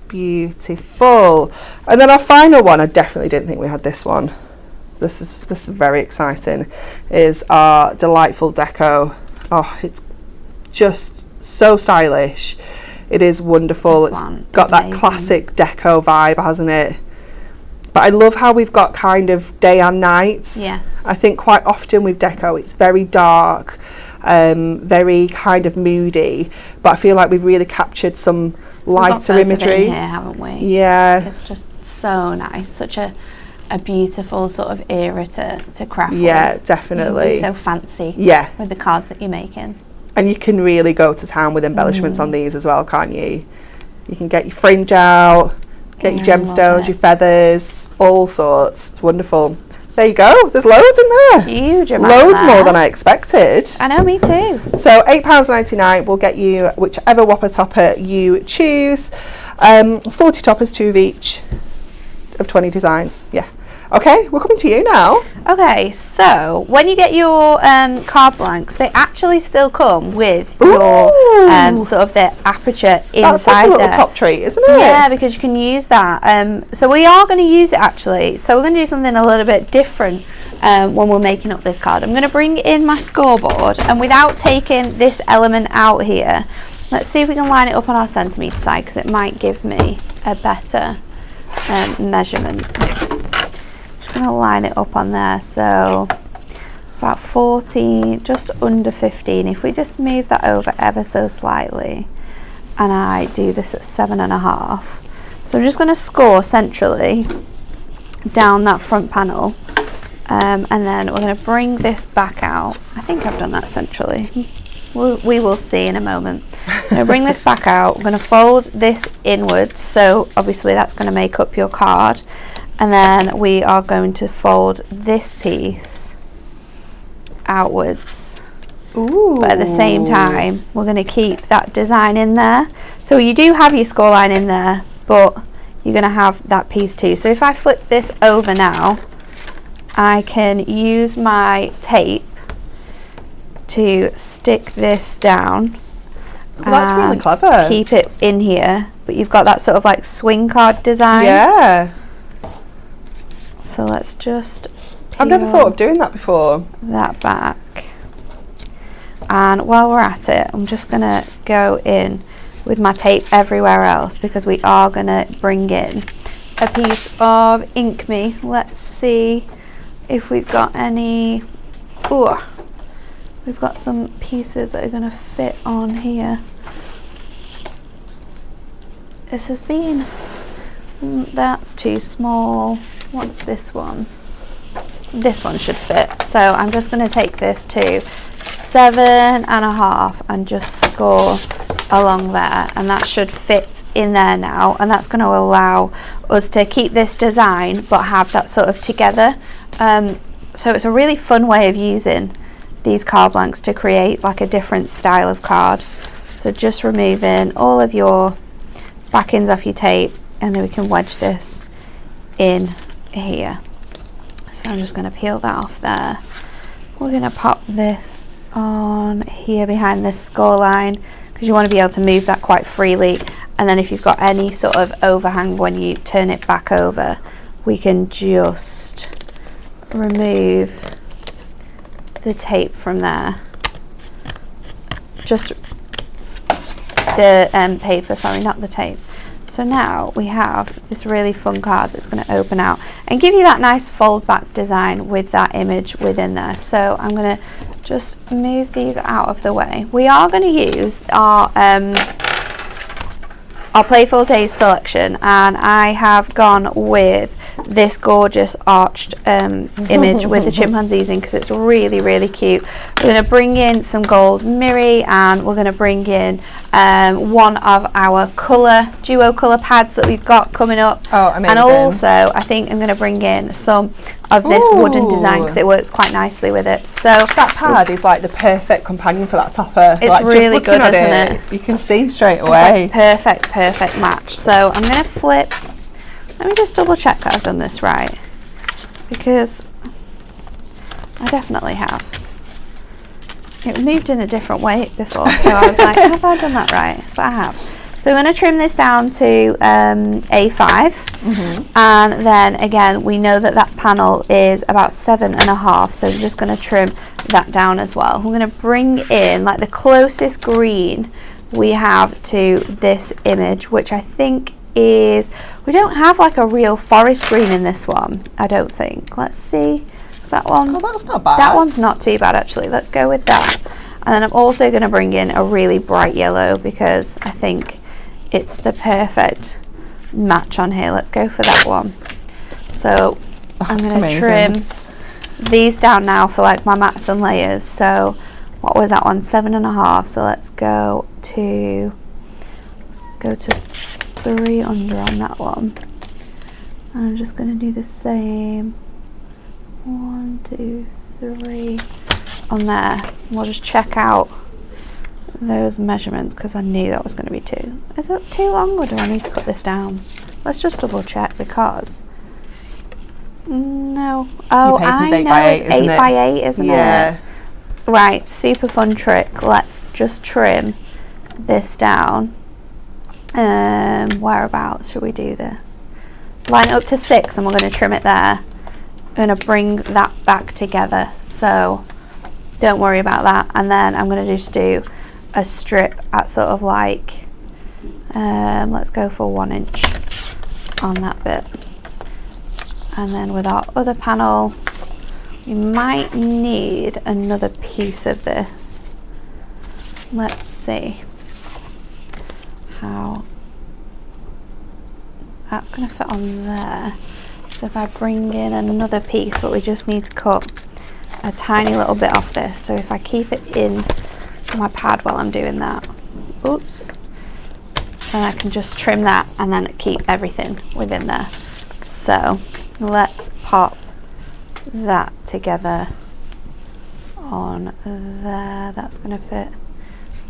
Beautiful. And then our final one, I definitely didn't think we had this one. This is very exciting, is our delightful deco. Oh, it's just so stylish. It is wonderful. It's got that classic deco vibe, hasn't it? But I love how we've got kind of day and night. Yes. I think quite often with deco, it's very dark, very kind of moody. But I feel like we've really captured some lighter imagery in here, haven't we? Yeah. It's just so nice. Such a beautiful sort of era to craft with. Yeah, definitely. So fancy. Yeah. With the cards that you're making. And you can really go to town with embellishments on these as well, can't you? You can get your fringe out, get your gemstones, your feathers, all sorts. It's wonderful. There you go. There's loads in there. Huge amount. Loads more than I expected. I know, me too. So £8.99 will get you whichever Whopper topper you choose. 40 toppers, 2 of each, of 20 designs. Yeah. Okay, we're coming to you now. Okay, so when you get your card blanks, they actually still come with your sort of the aperture inside. That's like a little there. top treat, isn't it? Yeah, because you can use that. So we are going to use it actually. So we're going to do something a little bit different when we're making up this card. I'm going to bring in my scoreboard, and without taking this element out here, let's see if we can line it up on our centimetre side, because it might give me a better measurement. Going to line it up on there, so it's about 14, just under 15. If we just move that over ever so slightly, and I do this at 7.5, so I'm just going to score centrally down that front panel, and then we're going to bring this back out. I think I've done that centrally. We will see in a moment. I'm going to bring this back out. We're going to fold this inwards, so obviously that's going to make up your card. And then we are going to fold this piece outwards. Ooh. But at the same time, we're going to keep that design in there. So you do have your score line in there, but you're going to have that piece too. So if I flip this over now, I can use my tape to stick this down. Well, that's really clever. Keep it in here, but you've got that sort of like swing card design. Yeah. So let's just I've never thought of doing that before. That back. And while we're at it, I'm just going to go in with my tape everywhere else, because we are going to bring in a piece of Ink Me. Let's see if we've got any. Ooh, we've got some pieces that are going to fit on here. This has been, that's too small. What's this one? This one should fit. So I'm just going to take this to 7.5 and just score along there, and that should fit in there now, and that's going to allow us to keep this design but have that sort of together. So it's a really fun way of using these card blanks to create like a different style of card. So just removing all of your backings off your tape, and then we can wedge this in here. So So I'm just going to peel that off there. We're going to pop this on here behind this score line because you want to be able to move that quite freely, and then if you've got any sort of overhang when you turn it back over, we can just remove the tape from there. Just the paper, sorry, not the tape. So now we have this really fun card that's going to open out and give you that nice fold back design with that image within there. So I'm going to just move these out of the way. We are going to use our Playful Days selection, and I have gone with this gorgeous arched image with the chimpanzees in because it's really, really cute. We're going to bring in some gold Miri, and we're going to bring in one of our duo colour pads that we've got coming up. Oh, amazing. And also I think I'm going to bring in some of this wooden design because it works quite nicely with it. So that pad is like the perfect companion for that topper. It's like, really good, isn't it? You can see straight It's away. like perfect match. So I'm going to flip. Let me just double check that I've done this right, because I definitely have. It moved in a different way before, so I was like, have I done that right? But I have. So I'm going to trim this down to A5, and then again we know that that panel is about 7.5, so we're just going to trim that down as well. We're going to bring in like the closest green we have to this image, which I think is, we don't have like a real forest green in this one, I don't think. Let's see, is that one? Oh, that's not bad. That one's not too bad actually. Let's go with that. And then I'm also going to bring in a really bright yellow because I think it's the perfect match on here. Let's go for that one. So I'm going to trim these down now for like my mats and layers. So what was that one? 7.5. So let's go to 3 under on that one. And I'm just going to do the same 1, 2, 3 on there. We'll just check out those measurements because I knew that was going to be 2. Is it too long, or do I need to cut this down? Let's just double check because no. Oh, I know it's 8 by 8, isn't it? Right, super fun trick. Let's just trim this down. Whereabouts should we do this? Line it up to 6 and we're going to trim it there. I'm going to bring that back together, so don't worry about that. And then I'm going to just do a strip at sort of like let's go for 1 inch on that bit. And then with our other panel, we might need another piece of this. Let's see how that's going to fit on there. So if I bring in another piece, but we just need to cut a tiny little bit off this. So if I keep it in my pad while I'm doing that, oops, then I can just trim that and then keep everything within there. So let's pop that together on there. That's going to fit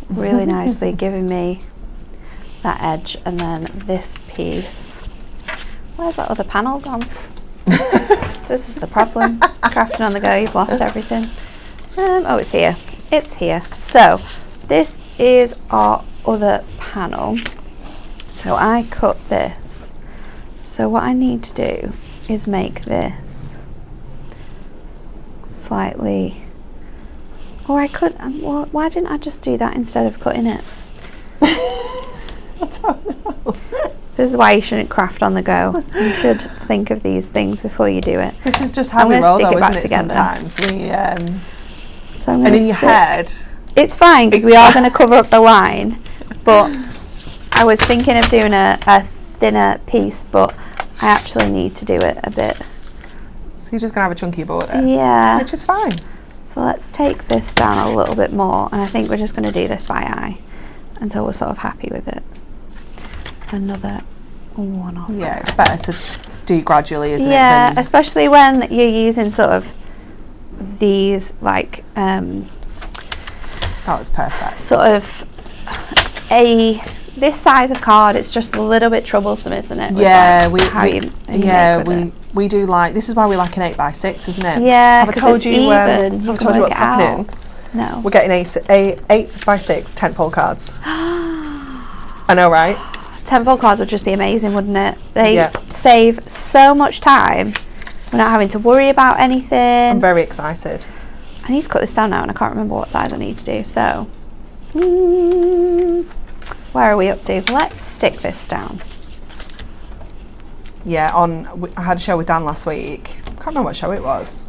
really nicely, giving me that edge. And then this piece, where's that other panel gone? This is the problem. Crafting on the go, you've lost everything. Oh, it's here. It's here. So this is our other panel. So I cut this. So what I need to do is make this slightly, or I could, well, why didn't I just do that instead of cutting it? I don't know. This is why you shouldn't craft on the go. You should think of these things before you do it. This is just how I'm we gonna roll, stick though, it back isn't it? together. Sometimes we, So I'm and going in to your head, It's fine because we are going to cover up the line, but I was thinking of doing a thinner piece, but I actually need to do it a bit. so you're just gonna have a chunky border, Yeah. which is fine. So let's take this down a little bit more, and I think we're just going to do this by eye until we're sort of happy with it. Another one off. Yeah, it's better to do gradually, isn't it? Yeah, than- especially when you're using sort of these like that was perfect. sort of A this size of card, it's just a little bit troublesome, isn't it? Yeah, how you make with it. we do like, this is why we like an 8x6, isn't it? Yeah, have I told you? Even. Have I told you what's happening? No. We're getting 8x6 10-fold cards. I know, right? 10-fold cards would just be amazing, wouldn't it? They save so much time. We're not having to worry about anything. I'm very excited. I need to cut this down now, and I can't remember what size I need to do. So, where are we up to? Let's stick this down. Yeah, I had a show with Dan last week. I can't remember what show it was.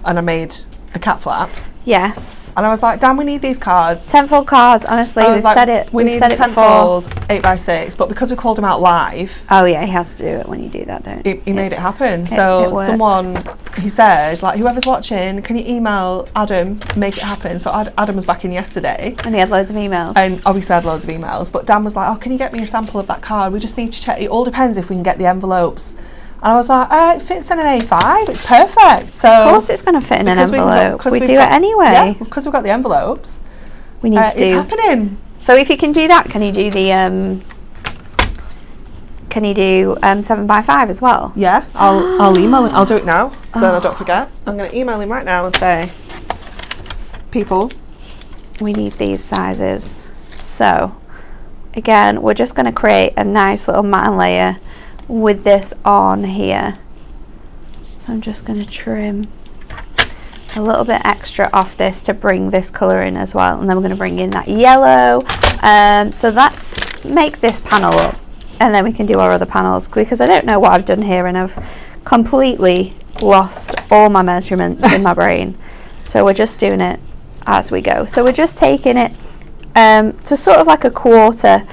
And I made a cat flap. Yes. And I was like, Dan, we need these cards. 10-fold cards, honestly, we've said it. We need a 10-fold 8x6, but because we called him out live. Oh yeah, he has to do it when you do that, don't you? He made it happen. So someone, he said, like, whoever's watching, can you email Adam, make it happen? So Adam was back in yesterday. And he had loads of emails. And obviously I had loads of emails. But Dan was like, oh, can you get me a sample of that card? We just need to check. It all depends if we can get the envelopes. And I was like, it fits in an A5, it's perfect. So of course it's going to fit in an envelope. We do it anyway. Yeah, because we've got the envelopes. We need to do. It's happening. So if you can do that, can you do the 7x5 as well? Yeah, I'll email him. I'll do it now, so I don't forget. I'm going to email him right now and say, people, we need these sizes. So again, we're just going to create a nice little matte layer with this on here. So I'm just going to trim a little bit extra off this to bring this colour in as well, and then we're going to bring in that yellow. So let's make this panel up, and then we can do our other panels, because I don't know what I've done here and I've completely lost all my measurements in my brain. So we're just doing it as we go. So we're just taking it to sort of like a quarter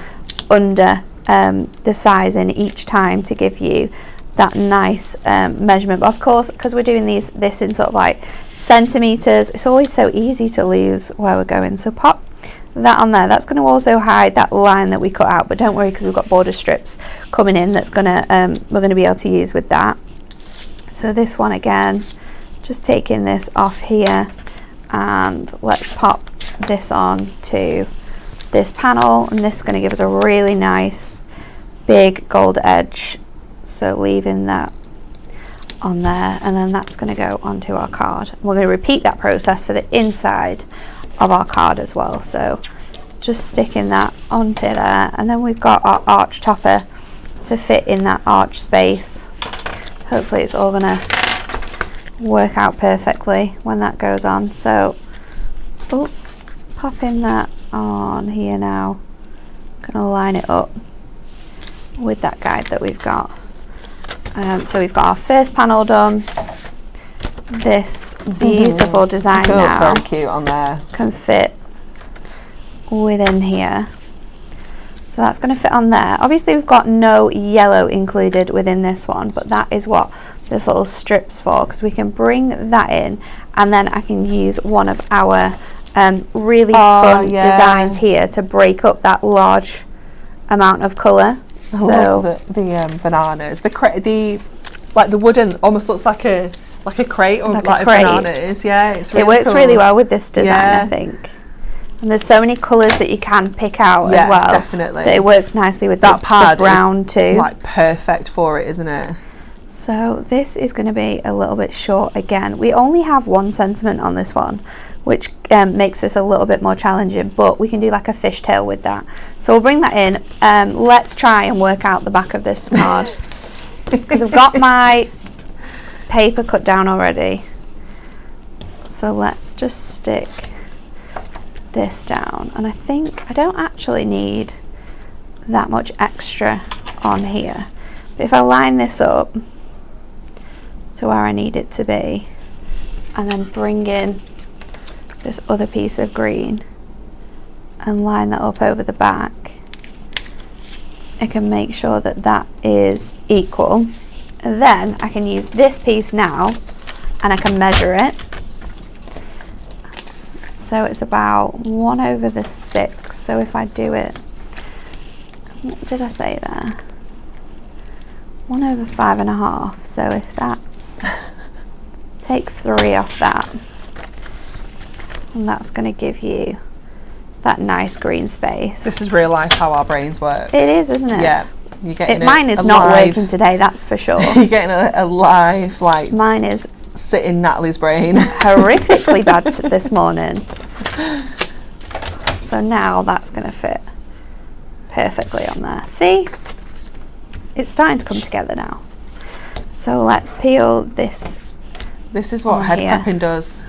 under the size in each time to give you that nice measurement. But of course, because we're doing this in sort of like centimeters, it's always so easy to lose where we're going. So pop that on there. That's going to also hide that line that we cut out, but don't worry, because we've got border strips coming in that's gonna we're going to be able to use with that. So this one again, just taking this off here, and let's pop this on to this panel, and this is going to give us a really nice big gold edge. So leaving that on there, and then that's going to go onto our card. We're going to repeat that process for the inside of our card as well. So just sticking that onto there, and then we've got our arch topper to fit in that arch space. Hopefully it's all going to work out perfectly when that goes on. So oops, popping that on here now. Gonna line it up with that guide that we've got. So we've got our first panel done. This beautiful design now very cute on there. can fit within here. So that's going to fit on there. Obviously we've got no yellow included within this one, but that is what this little strip's for, because we can bring that in, and then I can use one of our really fun designs here to break up that large amount of colour. So the bananas, the like the wooden, almost looks like a crate, or like a bananas. Yeah, it's really it works cool. really well with this design, I think. And there's so many colours that you can pick out as well. Definitely. That it works nicely with that this pad brown too. Like perfect for it, isn't it? So this is going to be a little bit short again. We only have 1 centimetre on this one, which makes this a little bit more challenging, but we can do like a fishtail with that. So we'll bring that in. Let's try and work out the back of this card, because I've got my paper cut down already. So let's just stick this down, and I think I don't actually need that much extra on here, but if I line this up to where I need it to be, and then bring in this other piece of green and line that up over the back, I can make sure that that is equal. And then I can use this piece now, and I can measure it. So it's about 1/6. So if I do it, what did I say there? 1/5.5. So if that's, take 3 off that, and that's going to give you that nice green space. This is real life how our brains work. It is, isn't it? Yeah. You're getting Mine is not working today, that's for sure. You're getting a live, like, Mine is sit in Natalie's brain. horrifically bad this morning. So now that's going to fit perfectly on there. See? It's starting to come together now. So let's peel this. This is what head prepping does.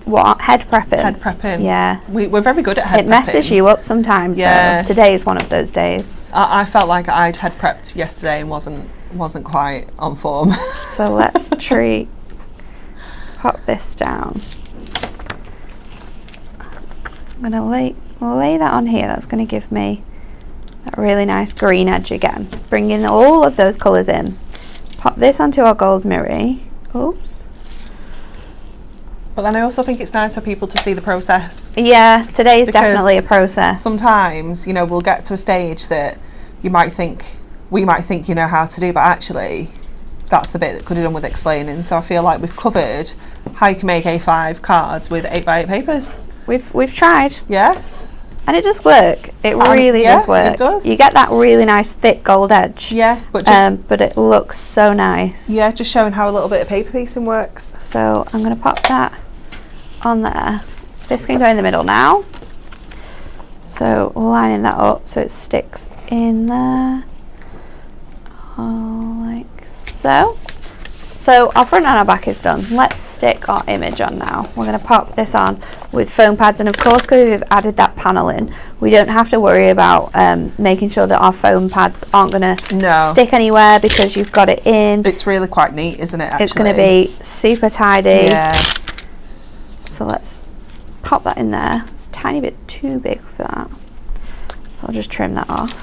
What? Head prepping? Head prepping. Yeah. We're very good at head prepping. It messes you up sometimes, Yeah. though. Today is one of those days. I felt like I'd head prepped yesterday and wasn't quite on form. So let's pop this down. I'm going to lay that on here. That's going to give me that really nice green edge again. Bringing all of those colours in. Pop this onto our gold mirror. Oops. But then I also think it's nice for people to see the process. Yeah, today is Because definitely a process. Sometimes, we'll get to a stage that we might think you know how to do, but actually that's the bit that could have done with explaining. So I feel like we've covered how you can make A5 cards with 8x8 papers. We've tried. Yeah. And it does work. It really does work. It does. You get that really nice thick gold edge. Yeah, but but it looks so nice. Yeah, just showing how a little bit of paper piecing works. So I'm going to pop that on there. This can go in the middle now. So lining that up so it sticks in there. Like so. So our front and our back is done. Let's stick our image on now. We're going to pop this on with foam pads, and of course because we've added that panel in, we don't have to worry about making sure that our foam pads aren't going to stick anywhere because you've got it in. It's really quite neat, isn't it, actually? It's going to be super tidy. Yeah. So let's pop that in there. It's a tiny bit too big for that. I'll just trim that off.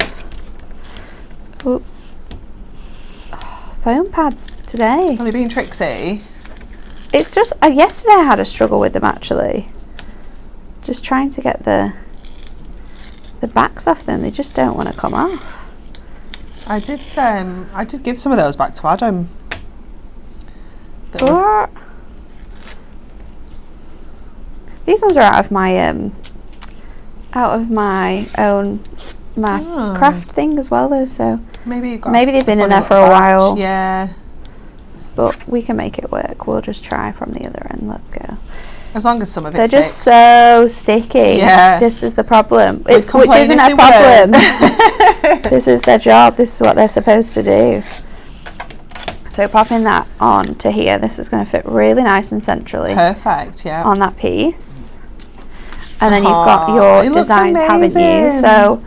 Oops. Oh, foam pads today. Are they being tricksy? It's just, yesterday I had a struggle with them actually. Just trying to get the backs off them. They just don't want to come off. I did give some of those back to Adam. These ones are out of my own craft thing as well though, so maybe they've been in there for a while. Yeah. But we can make it work. We'll just try from the other end. Let's go. As long as some of it They're sticks. just so sticky. Yeah. This is the problem. Which isn't a problem. This is their job. This is what they're supposed to do. So popping that on to here. This is going to fit really nice and centrally. Perfect, yeah. On that piece. And then you've got your designs, haven't you? So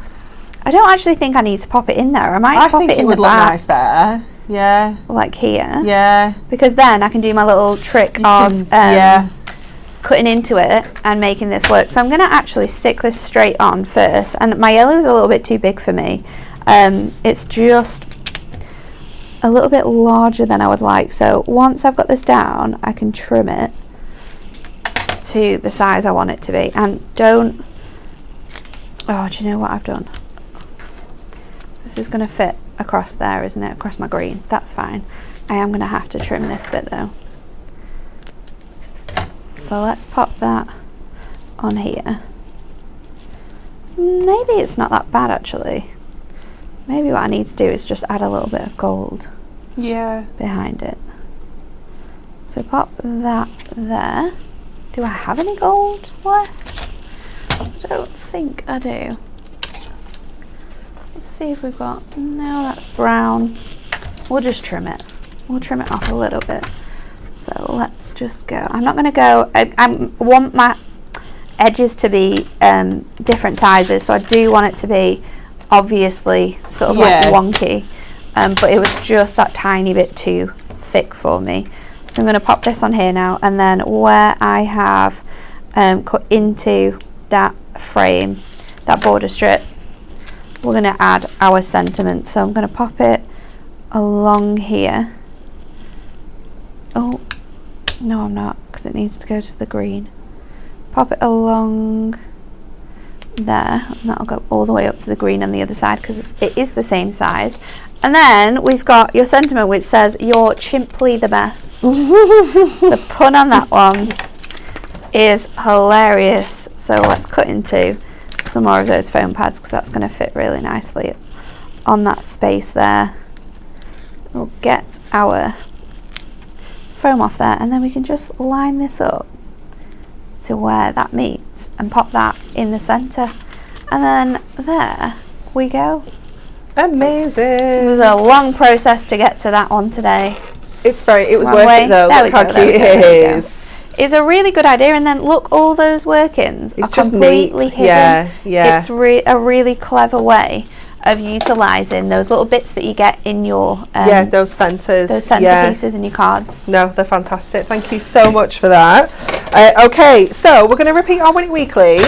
I don't actually think I need to pop it in there. I might pop it in the back. I think it would look nice there. Yeah. Like here. Yeah. Because then I can do my little trick of cutting into it and making this work. So I'm going to actually stick this straight on first. And my yellow is a little bit too big for me. It's just a little bit larger than I would like. So once I've got this down, I can trim it to the size I want it to be. And don't... Oh, do you know what I've done? This is going to fit across there, isn't it? Across my green. That's fine. I am going to have to trim this bit though. So let's pop that on here. Maybe it's not that bad actually. Maybe what I need to do is just add a little bit of gold behind it. So pop that there. Do I have any gold left? I don't think I do. Let's see if we've got... No, that's brown. We'll just trim it. We'll trim it off a little bit. So let's just go. I'm not going to go... I want my edges to be different sizes, so I do want it to be obviously sort of like wonky, but it was just that tiny bit too thick for me. So I'm going to pop this on here now, and then where I have cut into that frame, that border strip, we're going to add our sentiment. So I'm going to pop it along here. Oh no, I'm not, because it needs to go to the green. Pop it along there, and that'll go all the way up to the green on the other side because it is the same size. And then we've got your sentiment which says you're chimply the best. The pun on that one is hilarious. So let's cut into some more of those foam pads because that's going to fit really nicely on that space there. We'll get our foam off there, and then we can just line this up to where that meets and pop that in the centre, and then there we go. Amazing. It was a long process to get to that one today. It was worth it though. Look how cute it is. It's a really good idea, and then look, all those workings It's are just completely neat. hidden. Yeah. It's a really clever way of utilising those little bits that you get in your those centres. those centre pieces in your cards. No, they're fantastic. Thank you so much for that. Okay, so we're going to repeat our Win It Weekly.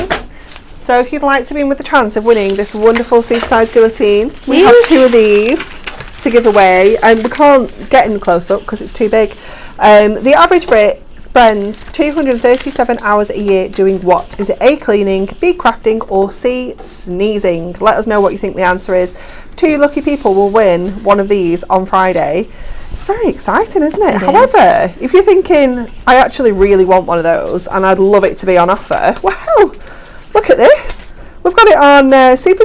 So if you'd like to be in with the chance of winning this wonderful supersized guillotine, we have 2 of these to give away, and we can't get in close up because it's too big. The average Brit spends 237 hours a year doing what? Is it A, cleaning, B, crafting, or C, sneezing? Let us know what you think the answer is. 2 lucky people will win one of these on Friday. It's very exciting, isn't it? However, if you're thinking, I actually really want one of those and I'd love it to be on offer, well, look at this. We've got it on Super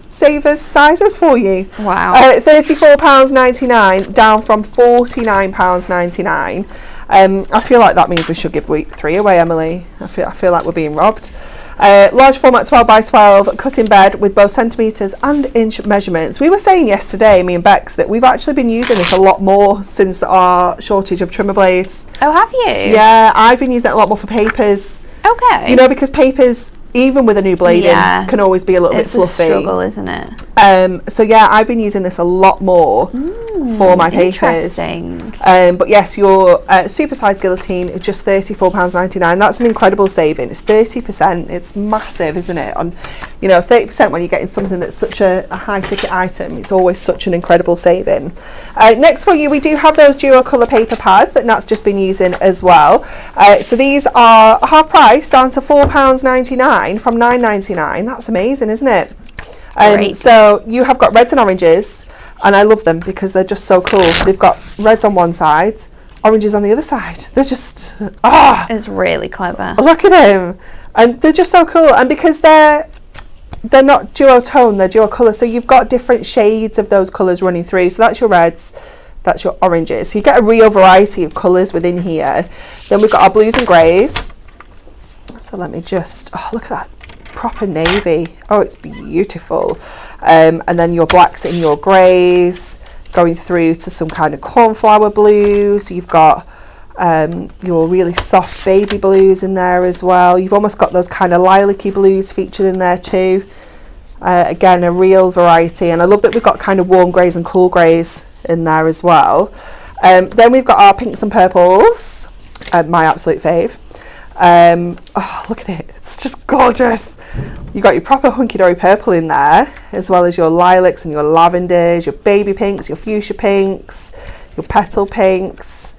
Savers sizes for you. Wow. £34.99 down from £49.99. I feel like that means we should give week 3 away, Emily. I feel like we're being robbed. Large format 12 by 12 cutting bed with both centimetres and inch measurements. We were saying yesterday, me and Bex, that we've actually been using this a lot more since our shortage of trimmer blades. Oh, have you? Yeah, I've been using it a lot more for papers. Okay. You know, because papers, even with a new blade in, can always be a little bit fluffy. It's a struggle, isn't it? So yeah, I've been using this a lot more for my papers. Interesting. But yes, your supersized guillotine is just £34.99. That's an incredible saving. It's 30%. It's massive, isn't it? On 30% when you're getting something that's such a high ticket item, it's always such an incredible saving. Next for you, we do have those duo colour paper pads that Nat's just been using as well. So these are half price, down to £4.99 from £9.99. That's amazing, isn't it? So you have got reds and oranges, and I love them because they're just so cool. They've got reds on one side, oranges on the other side. They're just it's really clever. Look at him, and they're just so cool. And because they're not duo tone, they're duo colour, so you've got different shades of those colours running through. So that's your reds, that's your oranges. So you get a real variety of colours within here. Then we've got our blues and greys. So let me just look at that. Proper navy. Oh, it's beautiful. And then your blacks and your greys going through to some kind of cornflower blues. You've got your really soft baby blues in there as well. You've almost got those kind of lilac-y blues featured in there too. Again, a real variety, and I love that we've got kind of warm greys and cool greys in there as well. Then we've got our pinks and purples, my absolute fave. Look at it, it's just gorgeous. You've got your proper hunky-dory purple in there, as well as your lilacs and your lavenders, your baby pinks, your fuchsia pinks, your petal pinks.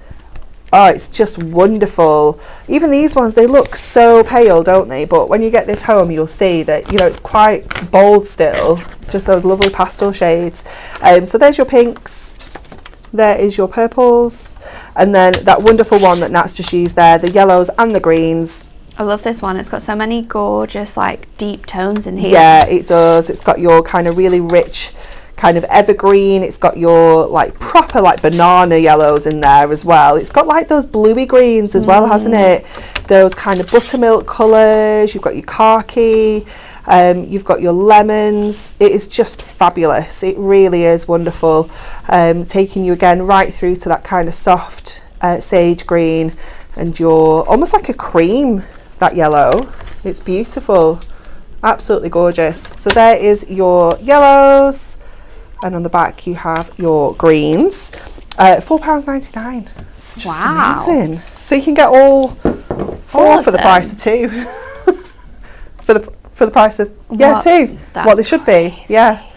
Oh, it's just wonderful. Even these ones, they look so pale, don't they? But when you get this home, you'll see that, it's quite bold still. It's just those lovely pastel shades. So there's your pinks. There is your purples. And then that wonderful one that Nat's just used there, the yellows and the greens. I love this one. It's got so many gorgeous, deep tones in here. Yeah, it does. It's got your kind of really rich kind of evergreen. It's got your proper banana yellows in there as well. It's got those bluey greens as well, hasn't it? Those kind of buttermilk colours. You've got your khaki. You've got your lemons. It is just fabulous. It really is wonderful. Taking you again right through to that kind of soft sage green, and your almost like a cream, that yellow. It's beautiful. Absolutely gorgeous. So there is your yellows, and on the back you have your greens. £4.99. It's just amazing. So you can get all 4 for the price of 2. for the price of 2. What they should be. Yeah.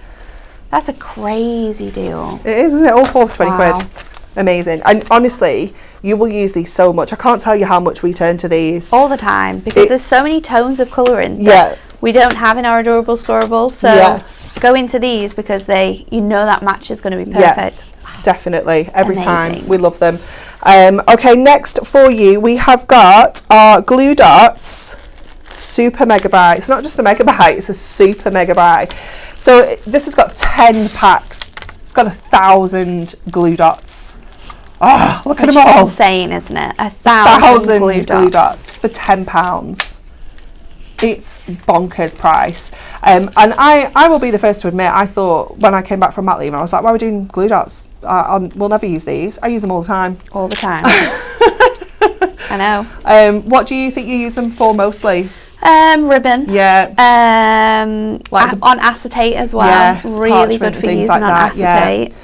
That's a crazy deal. It is, isn't it? All 4 for 20 quid. Amazing. And honestly, you will use these so much. I can't tell you how much we turn to these all the time, because there's so many tones of colouring that we don't have in our adorable scorables. So go into these because that match is going to be perfect. Definitely, every time. We love them. Okay, next for you we have got our glue dots super mega buy. It's not just a mega buy, it's a super mega buy. So this has got 10 packs. It's got 1,000 glue dots. Oh, look at them all. Insane, isn't it? 1,000 glue dots for £10. It's bonkers price. And I will be the first to admit, I thought when I came back from mat leave, I was like, why are we doing glue dots? We'll never use these. I use them all the time. All the time. I know. What do you think you use them for mostly? Ribbon. Yeah. On acetate as well. Yeah, really good for using like on that, acetate.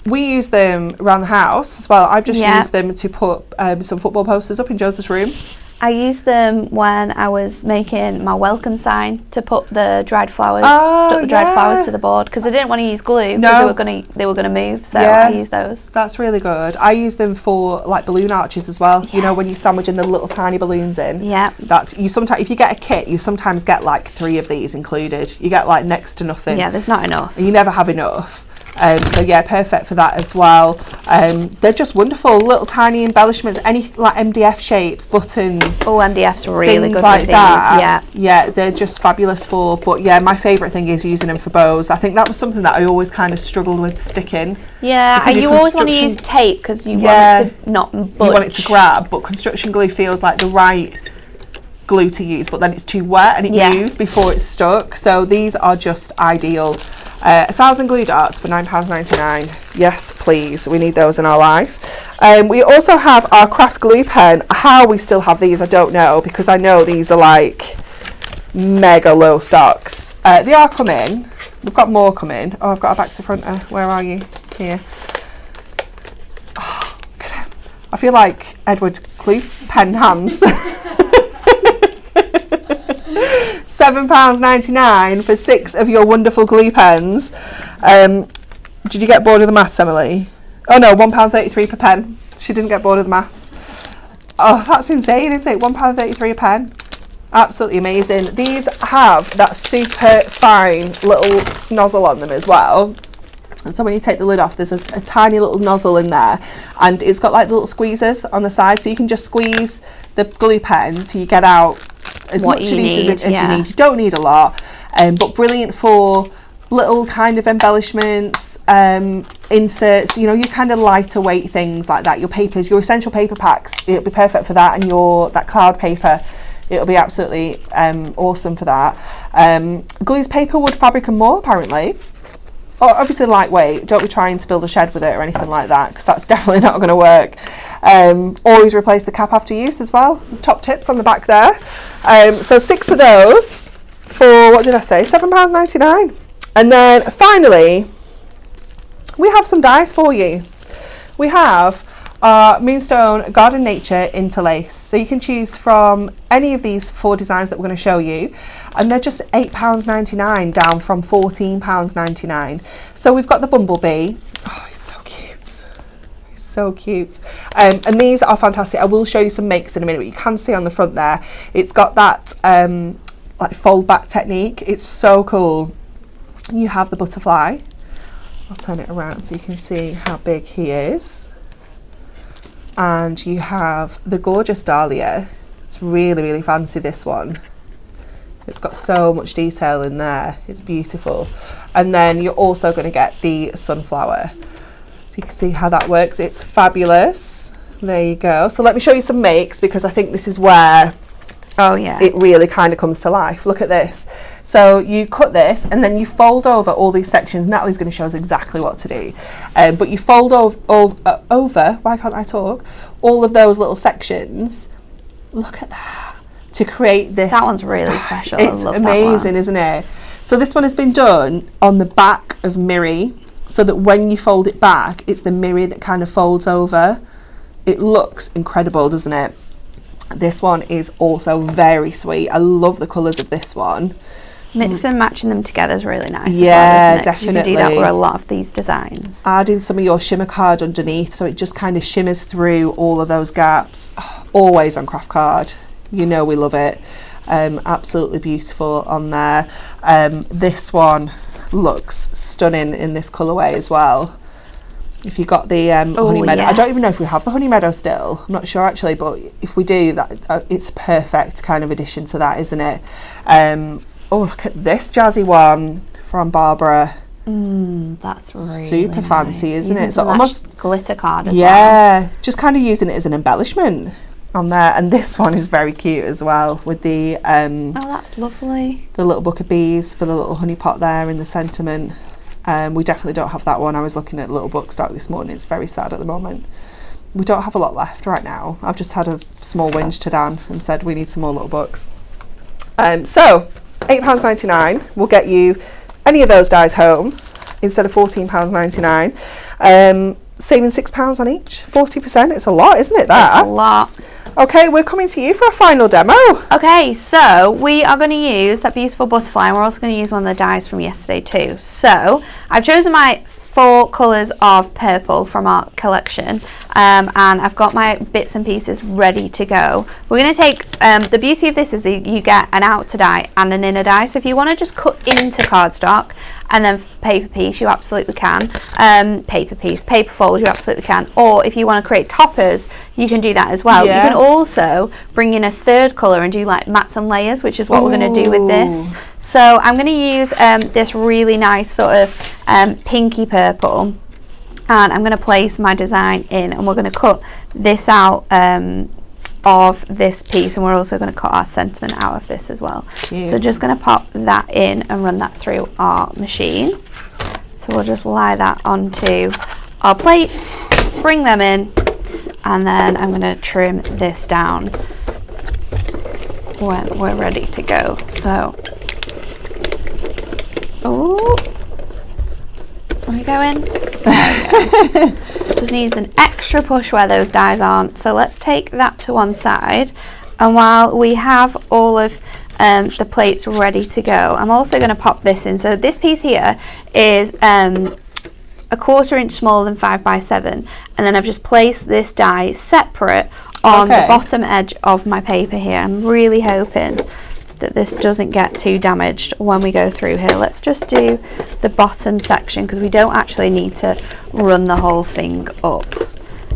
We use them around the house as well. I've just Yeah. used them to put some football posters up in Joseph's room. I used them when I was making my welcome sign to put the dried flowers, stuck the dried flowers to the board because I didn't want to use glue because they were gonna move. So I used those. That's really good. I use them for like balloon arches as well. Yes. You know, when you're sandwiching the little tiny balloons in. Yeah. That's you sometimes if you get a kit, you sometimes get like 3 of these included. You get like next to nothing. Yeah, there's not enough. You never have enough. So yeah, perfect for that as well. They're just wonderful, little tiny embellishments, any like MDF shapes, buttons. Oh, MDF's really good like with that. these. Yeah, they're just fabulous for. But yeah, my favourite thing is using them for bows. I think that was something that I always kind of struggled with sticking. Yeah, and you always want to use tape because you want it to not budge. You want it to grab, but construction glue feels like the right glue to use, but then it's too wet and it moves before it's stuck. So these are just ideal. 1,000 glue dots for £9.99. Yes, please. We need those in our life. We also have our craft glue pen. How we still have these, I don't know, because I know these are like mega low stocks. They are coming. We've got more coming. Oh, I've got a back to fronter. Where are you? Here. Oh, I feel like Edward glue pen hands. £7.99 for 6 of your wonderful glue pens. Did you get bored of the maths, Emily? Oh no, £1.33 per pen. She didn't get bored of the maths. Oh, that's insane, isn't it? £1.33 a pen. Absolutely amazing. These have that super fine little snozzle on them as well. So when you take the lid off, there's a tiny little nozzle in there, and it's got like little squeezers on the side, so you can just squeeze the glue pen till you get out as much of these as you need. You don't need a lot, but brilliant for little kind of embellishments, inserts, you know, your kind of lighter weight things like that. Your papers, your essential paper packs, it'll be perfect for that, and that cloud paper, it'll be absolutely awesome for that. Glues paper, wood, fabric and more, apparently. Obviously lightweight, don't be trying to build a shed with it or anything like that, because that's definitely not going to work. Always replace the cap after use as well. There's top tips on the back there. So 6 of those for, what did I say, £7.99. And then finally, we have some dies for you. We have our Moonstone Garden Nature Interlace. So you can choose from any of these 4 designs that we're going to show you, and they're just £8.99 down from £14.99. So we've got the Bumblebee. Oh, it's so cute. It's so cute. And these are fantastic. I will show you some makes in a minute, but you can see on the front there, it's got that like fold back technique. It's so cool. You have the butterfly. I'll turn it around so you can see how big he is. And you have the gorgeous dahlia. It's really, really fancy, this one. It's got so much detail in there. It's beautiful. And then you're also going to get the sunflower. So you can see how that works. It's fabulous. There you go. So let me show you some makes, because I think this is where it really kind of comes to life. Look at this. So you cut this and then you fold over all these sections. Natalie's going to show us exactly what to do. But you fold over, why can't I talk, all of those little sections. Look at that. To create this. That one's really special. It's amazing, isn't it? So this one has been done on the back of Miri, so that when you fold it back, it's the Miri that kind of folds over. It looks incredible, doesn't it? This one is also very sweet. I love the colours of this one. Mix and matching them together is really nice. Yeah, as well, isn't it? definitely. You can do that with a lot of these designs. Adding some of your shimmer card underneath, so it just kind of shimmers through all of those gaps. Oh, always on craft card. You know we love it. Absolutely beautiful on there. This one looks stunning in this colourway as well. If you got the honey meadow, I don't even know if we have the honey meadow still. I'm not sure actually, but if we do, that it's a perfect kind of addition to that, isn't it? Oh, look at this jazzy one from Barbara. That's really super fancy, nice. Isn't Using it? So some almost glitter card as well. Yeah, just kind of using it as an embellishment on there. And this one is very cute as well with the oh, that's lovely. the little book of bees for the little honey pot there in the sentiment. We definitely don't have that one. I was looking at Little Book stock this morning. It's very sad at the moment. We don't have a lot left right now. I've just had a small whinge to Dan and said we need some more Little Books. So £8.99 will get you any of those dies home instead of £14.99. Saving £6 on each, 40%. It's a lot, isn't it? That It's a lot. Okay, we're coming to you for a final demo. Okay, so we are going to use that beautiful butterfly, and we're also going to use one of the dies from yesterday too. So I've chosen my 4 colours of purple from our collection, and I've got my bits and pieces ready to go. We're going to take, the beauty of this is that you get an outer die and an inner die, so if you want to just cut into cardstock and then paper piece, you absolutely can. Paper fold, you absolutely can. Or if you want to create toppers, you can do that as well. Yeah. You can also bring in a third colour and do like mats and layers, which is what we're going to do with this. So I'm going to use this really nice sort of pinky purple, and I'm going to place my design in, and we're going to cut this out of this piece, and we're also going to cut our sentiment out of this as well. Cute. So just going to pop that in and run that through our machine. So we'll just lie that onto our plates, bring them in, and then I'm going to trim this down when we're ready to go. So, oh, are we going? There we go. Just needs an extra push where those dies aren't. So let's take that to one side, and while we have all of the plates ready to go, I'm also going to pop this in. So this piece here is a 1/4 inch smaller than 5x7, and then I've just placed this die separate on the bottom edge of my paper here. I'm really hoping that this doesn't get too damaged when we go through here. Let's just do the bottom section because we don't actually need to run the whole thing up.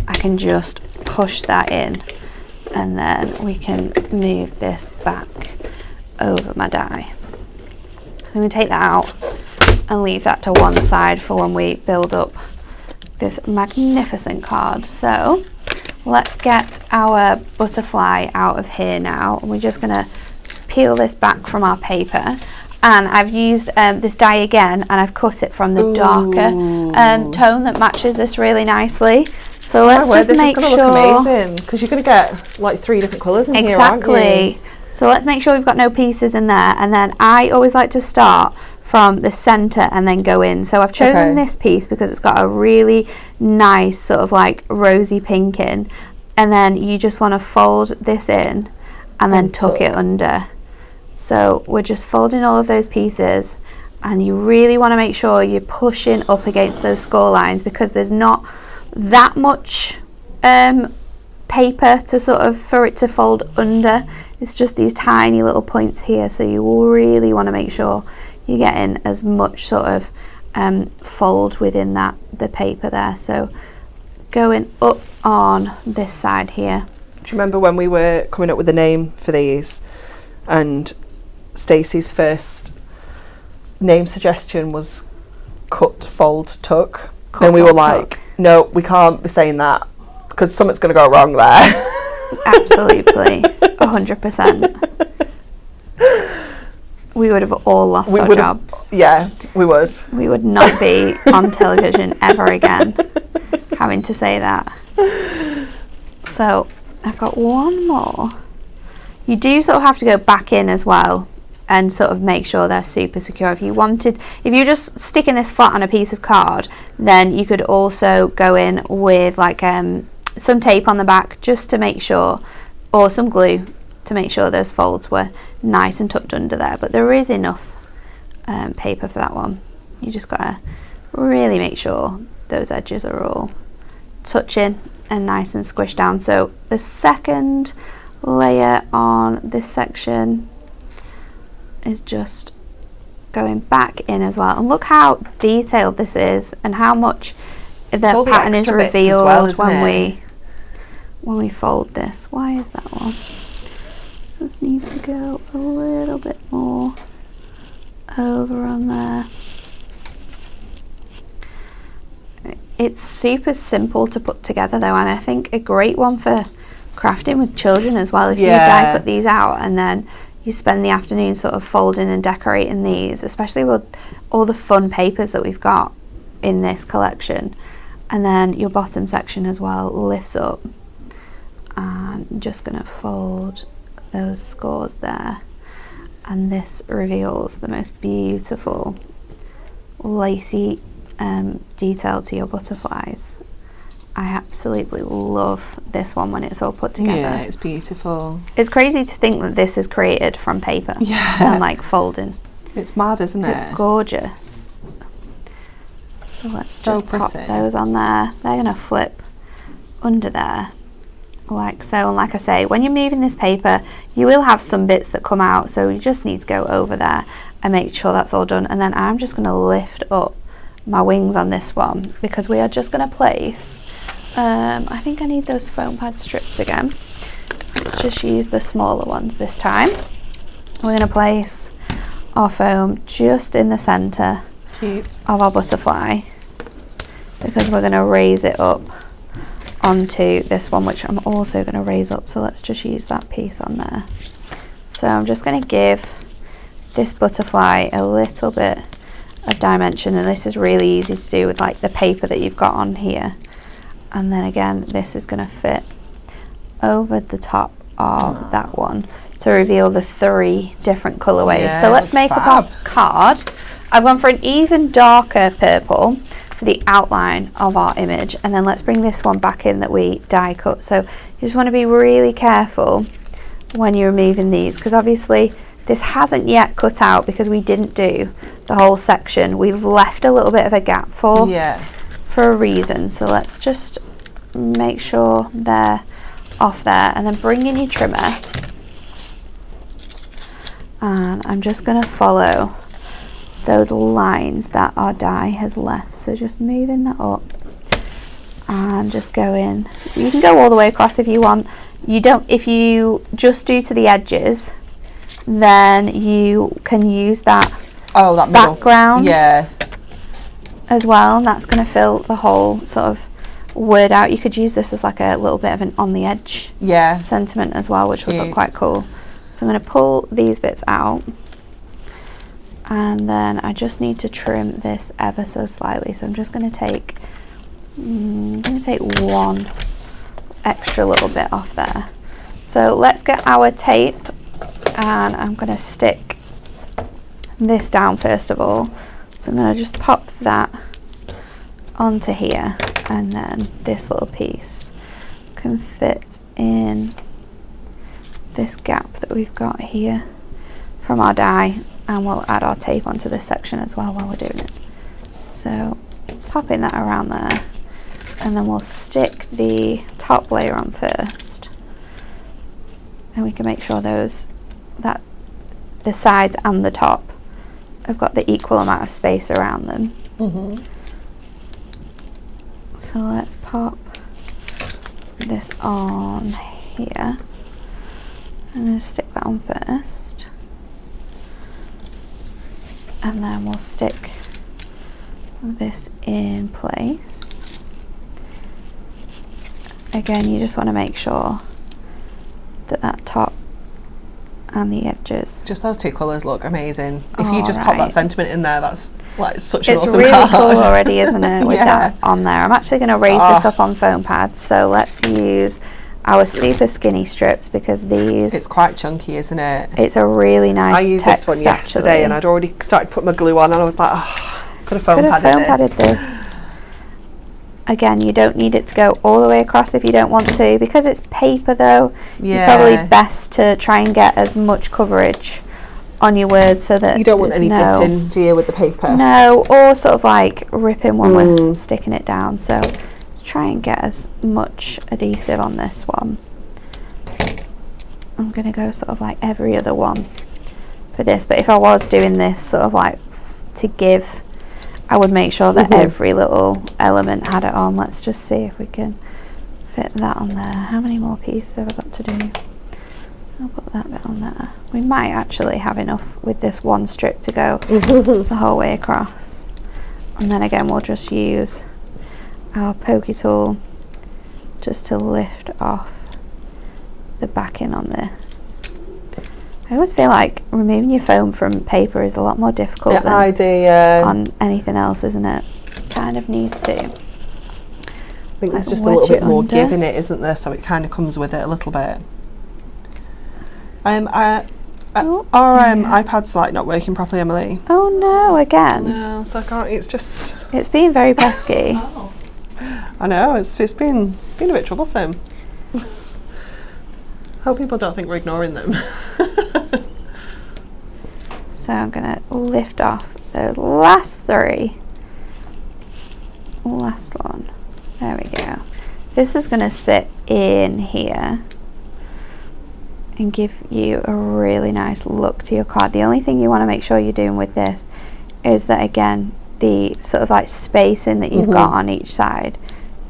I can just push that in, and then we can move this back over my die. Let me take that out and leave that to one side for when we build up this magnificent card. So let's get our butterfly out of here now, and we're just going to peel this back from our paper. And I've used this die again, and I've cut it from the darker tone that matches this really nicely. So let's just make sure. This is going to look amazing because you're going to get like 3 different colours in here, aren't you? Exactly. So let's make sure we've got no pieces in there, and then I always like to start from the centre and then go in. So I've chosen this piece because it's got a really nice sort of like rosy pink in, and then you just want to fold this in and then tuck it under. So we're just folding all of those pieces, and you really want to make sure you're pushing up against those score lines because there's not that much paper to sort of for it to fold under. It's just these tiny little points here, so you will really want to make sure you're getting as much sort of fold within the paper there. So going up on this side here. Do you remember when we were coming up with a name for these, and Stacey's first name suggestion was cut, fold, tuck? Then we were like, no, we can't be saying that because something's going to go wrong there. Absolutely, 100%. We would have all lost our jobs. Yeah, we would. We would not be on television ever again, having to say that. So I've got one more. You do sort of have to go back in as well and sort of make sure they're super secure. If you're just sticking this flat on a piece of card, then you could also go in with like some tape on the back just to make sure, or some glue to make sure those folds were nice and tucked under there. But there is enough paper for that one. You just gotta really make sure those edges are all touching and nice and squished down. So the second layer on this section is just going back in as well, and look how detailed this is and how much the all the pattern is extra bits as revealed well, isn't when it? we fold this. Why is that one? Just need to go a little bit more over on there. It's super simple to put together though, and I think a great one for crafting with children as well. If you die cut these out and then you spend the afternoon sort of folding and decorating these, especially with all the fun papers that we've got in this collection, and then your bottom section as well lifts up. And I'm just going to fold those scores there, and this reveals the most beautiful lacy detail to your butterflies. I absolutely love this one when it's all put together. Yeah, it's beautiful. It's crazy to think that this is created from paper and like folding. It's mad, isn't it? It's gorgeous. So let's just pop pretty. those on there. They're going to flip under there like so. And like I say, when you're moving this paper, you will have some bits that come out, so you just need to go over there and make sure that's all done. And then I'm just going to lift up my wings on this one, because we are just going to place I think I need those foam pad strips again. Let's just use the smaller ones this time. We're going to place our foam just in the centre of our butterfly, because we're going to raise it up onto this one, which I'm also going to raise up. So let's just use that piece on there. So I'm just going to give this butterfly a little bit of dimension, and this is really easy to do with like the paper that you've got on here. And then again, this is going to fit over the top of that one to reveal the 3 different colourways. Yeah, so let's make up our card. I've gone for an even darker purple for the outline of our image, and then let's bring this one back in that we die cut. So you just want to be really careful when you're removing these, because obviously this hasn't yet cut out because we didn't do the whole section. We've left a little bit of a gap for a reason. So let's just make sure they're off there, and then bring in your trimmer, and I'm just going to follow those lines that our die has left. So just moving that up and just go in. You can go all the way across if you want. You don't, if you just do to the edges, then you can use that that background middle. as well, and that's going to fill the whole sort of word out. You could use this as like a little bit of an on the edge sentiment as well, which would look quite cool. So I'm going to pull these bits out, and then I just need to trim this ever so slightly. So I'm just going to take one extra little bit off there. So let's get our tape, and I'm going to stick this down first of all. So I'm going to just pop that onto here, and then this little piece can fit in this gap that we've got here from our die, and we'll add our tape onto this section as well while we're doing it. So popping that around there, and then we'll stick the top layer on first, and we can make sure that the sides and the top have got the equal amount of space around them. So let's pop this on here. I'm going to stick that on first, and then we'll stick this in place. Again, you just want to make sure that that top and the edges. Just those 2 colours look amazing. If you just pop that sentiment in there, that's like such an awesome really card. cool already, isn't it, with that on there. I'm actually going to raise this up on foam pads, so let's use our super skinny strips, because these, it's quite chunky, isn't it? It's a really nice I used text, this one yesterday actually. and I'd already started putting my glue on, and I was like, could have foam padded this. Again, you don't need it to go all the way across if you don't want to. Because it's paper though, you're probably best to try and get as much coverage on your words so that you don't want any dipping, do you, with the paper? No, or sort of like ripping when we're sticking it down. So try and get as much adhesive on this one. I'm going to go sort of like every other one for this, but if I was doing this sort of like to give I would make sure that every little element had it on. Let's just see if we can fit that on there. How many more pieces have I got to do? I'll put that bit on there. We might actually have enough with this one strip to go the whole way across. And then again, we'll just use our pokey tool just to lift off the backing on this. I always feel like removing your foam from paper is a lot more difficult than on anything else, isn't it? Kind of need to. I think there's just a little bit more give in it, isn't there? So it kind of comes with it a little bit. Our iPad's like not working properly, Emily. Oh no, again. No, so I can't. It's just. It's being very pesky. I know it's been a bit troublesome. Hope people don't think we're ignoring them. So I'm gonna lift off the last three. Last one. There we go. This is gonna sit in here and give you a really nice look to your card. The only thing you want to make sure you're doing with this is that, again, the sort of like spacing that you've got on each side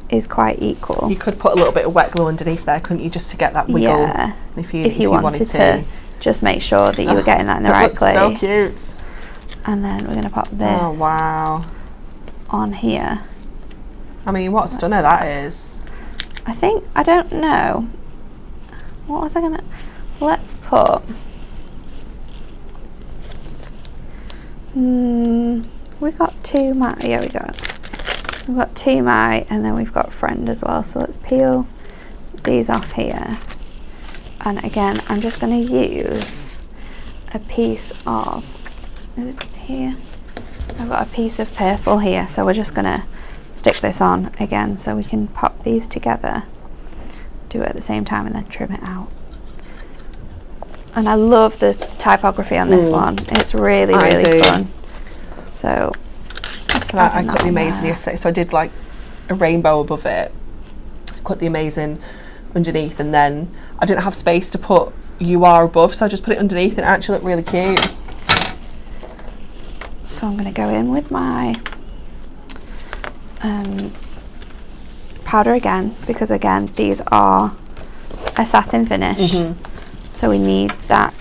is quite equal. You could put a little bit of wet glue underneath there, couldn't you, just to get that wiggle? Yeah, if you wanted to just make sure that you were getting that in the right place. So cute. And then we're going to pop this on here. I mean, what a stunner that is. I don't know. What was I going to... Let's put... we've got two my... Yeah, we've got two my, and then we've got friend as well. So let's peel these off here. And again, I'm just going to use a piece of... Is it here? I've got a piece of purple here, so we're just going to stick this on again so we can pop these together. Do it at the same time and then trim it out. And I love the typography on this one. It's really fun. So I cut the Amazing yesterday, so I did like a rainbow above it, cut the Amazing underneath, and then I didn't have space to put You Are above, so I just put it underneath and it actually looked really cute. So I'm going to go in with my powder again, because again these are a satin finish, so we need that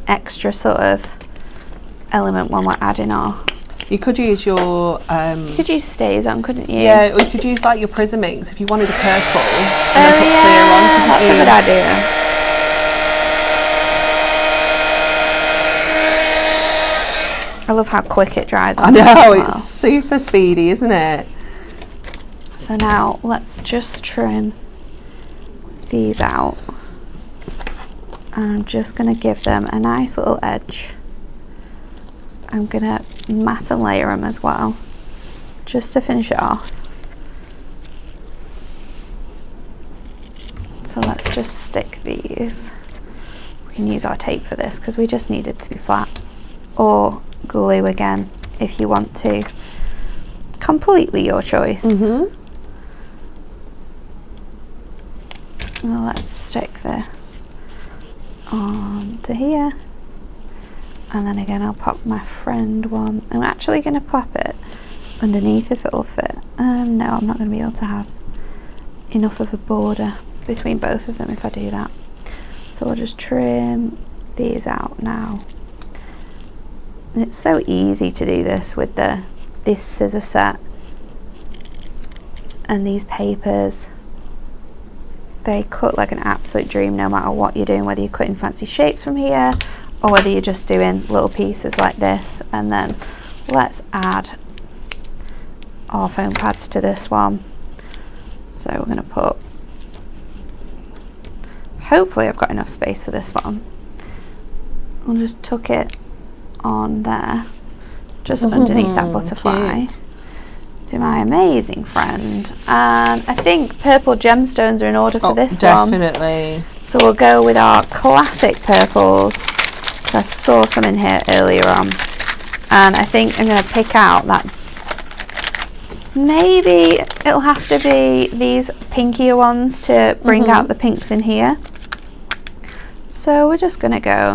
extra sort of element when we're adding our... You could use your... you could use StazOn, couldn't you? Yeah, or you could use like your Prismix if you wanted a purple. Oh yeah, that's a good idea. I love how quick it dries on. I know, it's super speedy, isn't it? So now let's just trim these out. And I'm just going to give them a nice little edge. I'm going to mat and layer them as well, just to finish it off. So let's just stick these. We can use our tape for this because we just need it to be flat. Or glue again if you want to. Completely your choice. Now let's stick this onto here, and then again I'll pop my friend one. I'm actually going to pop it underneath if it will fit. No, I'm not going to be able to have enough of a border between both of them if I do that. So we'll just trim these out now. And it's so easy to do this with this scissor set and these papers. They cut like an absolute dream no matter what you're doing, whether you're cutting fancy shapes from here or whether you're just doing little pieces like this. And then let's add our foam pads to this one. So we're going to put, hopefully I've got enough space for this one. I'll just tuck it on there, just underneath that butterfly. Cute. To my amazing friend, and I think purple gemstones are in order for this one. Definitely. So we'll go with our classic purples. So I saw some in here earlier on, and I think I'm going to pick out that. Maybe it'll have to be these pinkier ones to bring out the pinks in here. So we're just going to go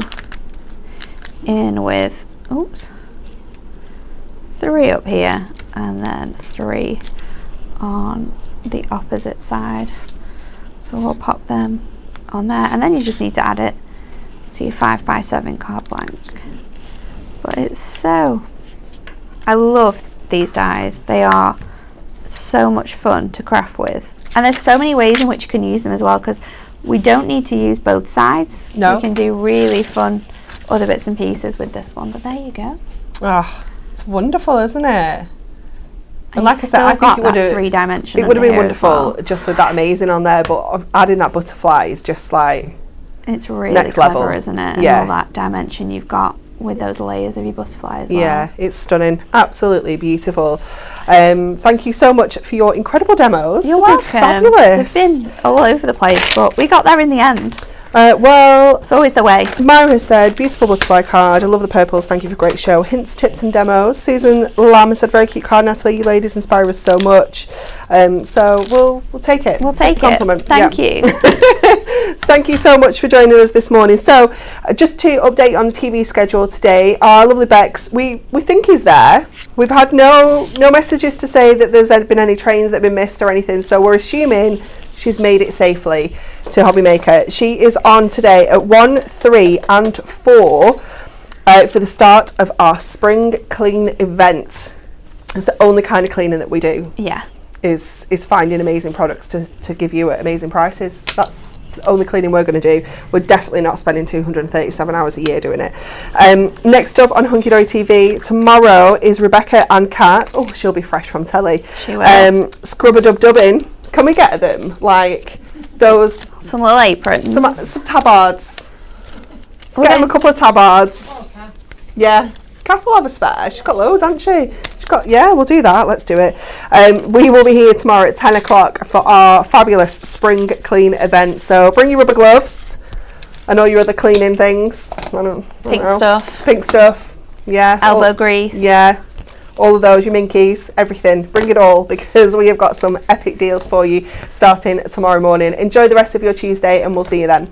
in with 3 up here and then 3 on the opposite side. So we'll pop them on there, and then you just need to add it to your 5x7 card blank. But it's so, I love these dies. They are so much fun to craft with, and there's so many ways in which you can use them as well, because we don't need to use both sides. No. We can do really fun other bits and pieces with this one, but there you go. Oh, it's wonderful, isn't it? And And like I said, I think it would have 3-dimension. it would have been wonderful just with that amazing on there, but adding that butterfly is just like It's really next clever, level. isn't it? And Yeah. all that dimension you've got with those layers of your butterfly as well. yeah, it's stunning, absolutely beautiful. Thank you so much for your incredible demos. You're They've been welcome. fabulous. We've been all over the place, but we got there in the end. Well, It's always the way. Myra said, beautiful butterfly card. I love the purples. Thank you for a great show. Hints, tips and demos. Susan Lamb said, very cute card, Natalie. You ladies inspire us so much. So we'll take it. We'll take a compliment. it. Thank you. Thank you so much for joining us this morning. So just to update on the TV schedule today, our lovely Bex, we think is there. We've had no messages to say that there's been any trains that have been missed or anything. So we're assuming she's made it safely to Hobby Maker. She is on today at 1, 3 and 4 for the start of our spring clean event. It's the only kind of cleaning that we do, Yeah. is finding amazing products to give you at amazing prices. That's the only cleaning we're going to do. We're definitely not spending 237 hours a year doing it. Next up on Hunky Dory TV tomorrow is Rebecca and Kat. Oh, she'll be fresh from telly. She will. Scrubber Dub Dubbing. Can we get them? Like those, Some little aprons. some tabards. Let's get them a couple of tabards. Yeah. Kath will have a spare. She's got loads, hasn't she? Yeah, we'll do that. Let's do it. We will be here tomorrow at 10 o'clock for our fabulous spring clean event. So bring your rubber gloves and all your other cleaning things. I don't Pink know. stuff. Pink stuff. Yeah. Elbow grease. Yeah. All of those, your minkies, everything. Bring it all, because we have got some epic deals for you starting tomorrow morning. Enjoy the rest of your Tuesday and we'll see you then.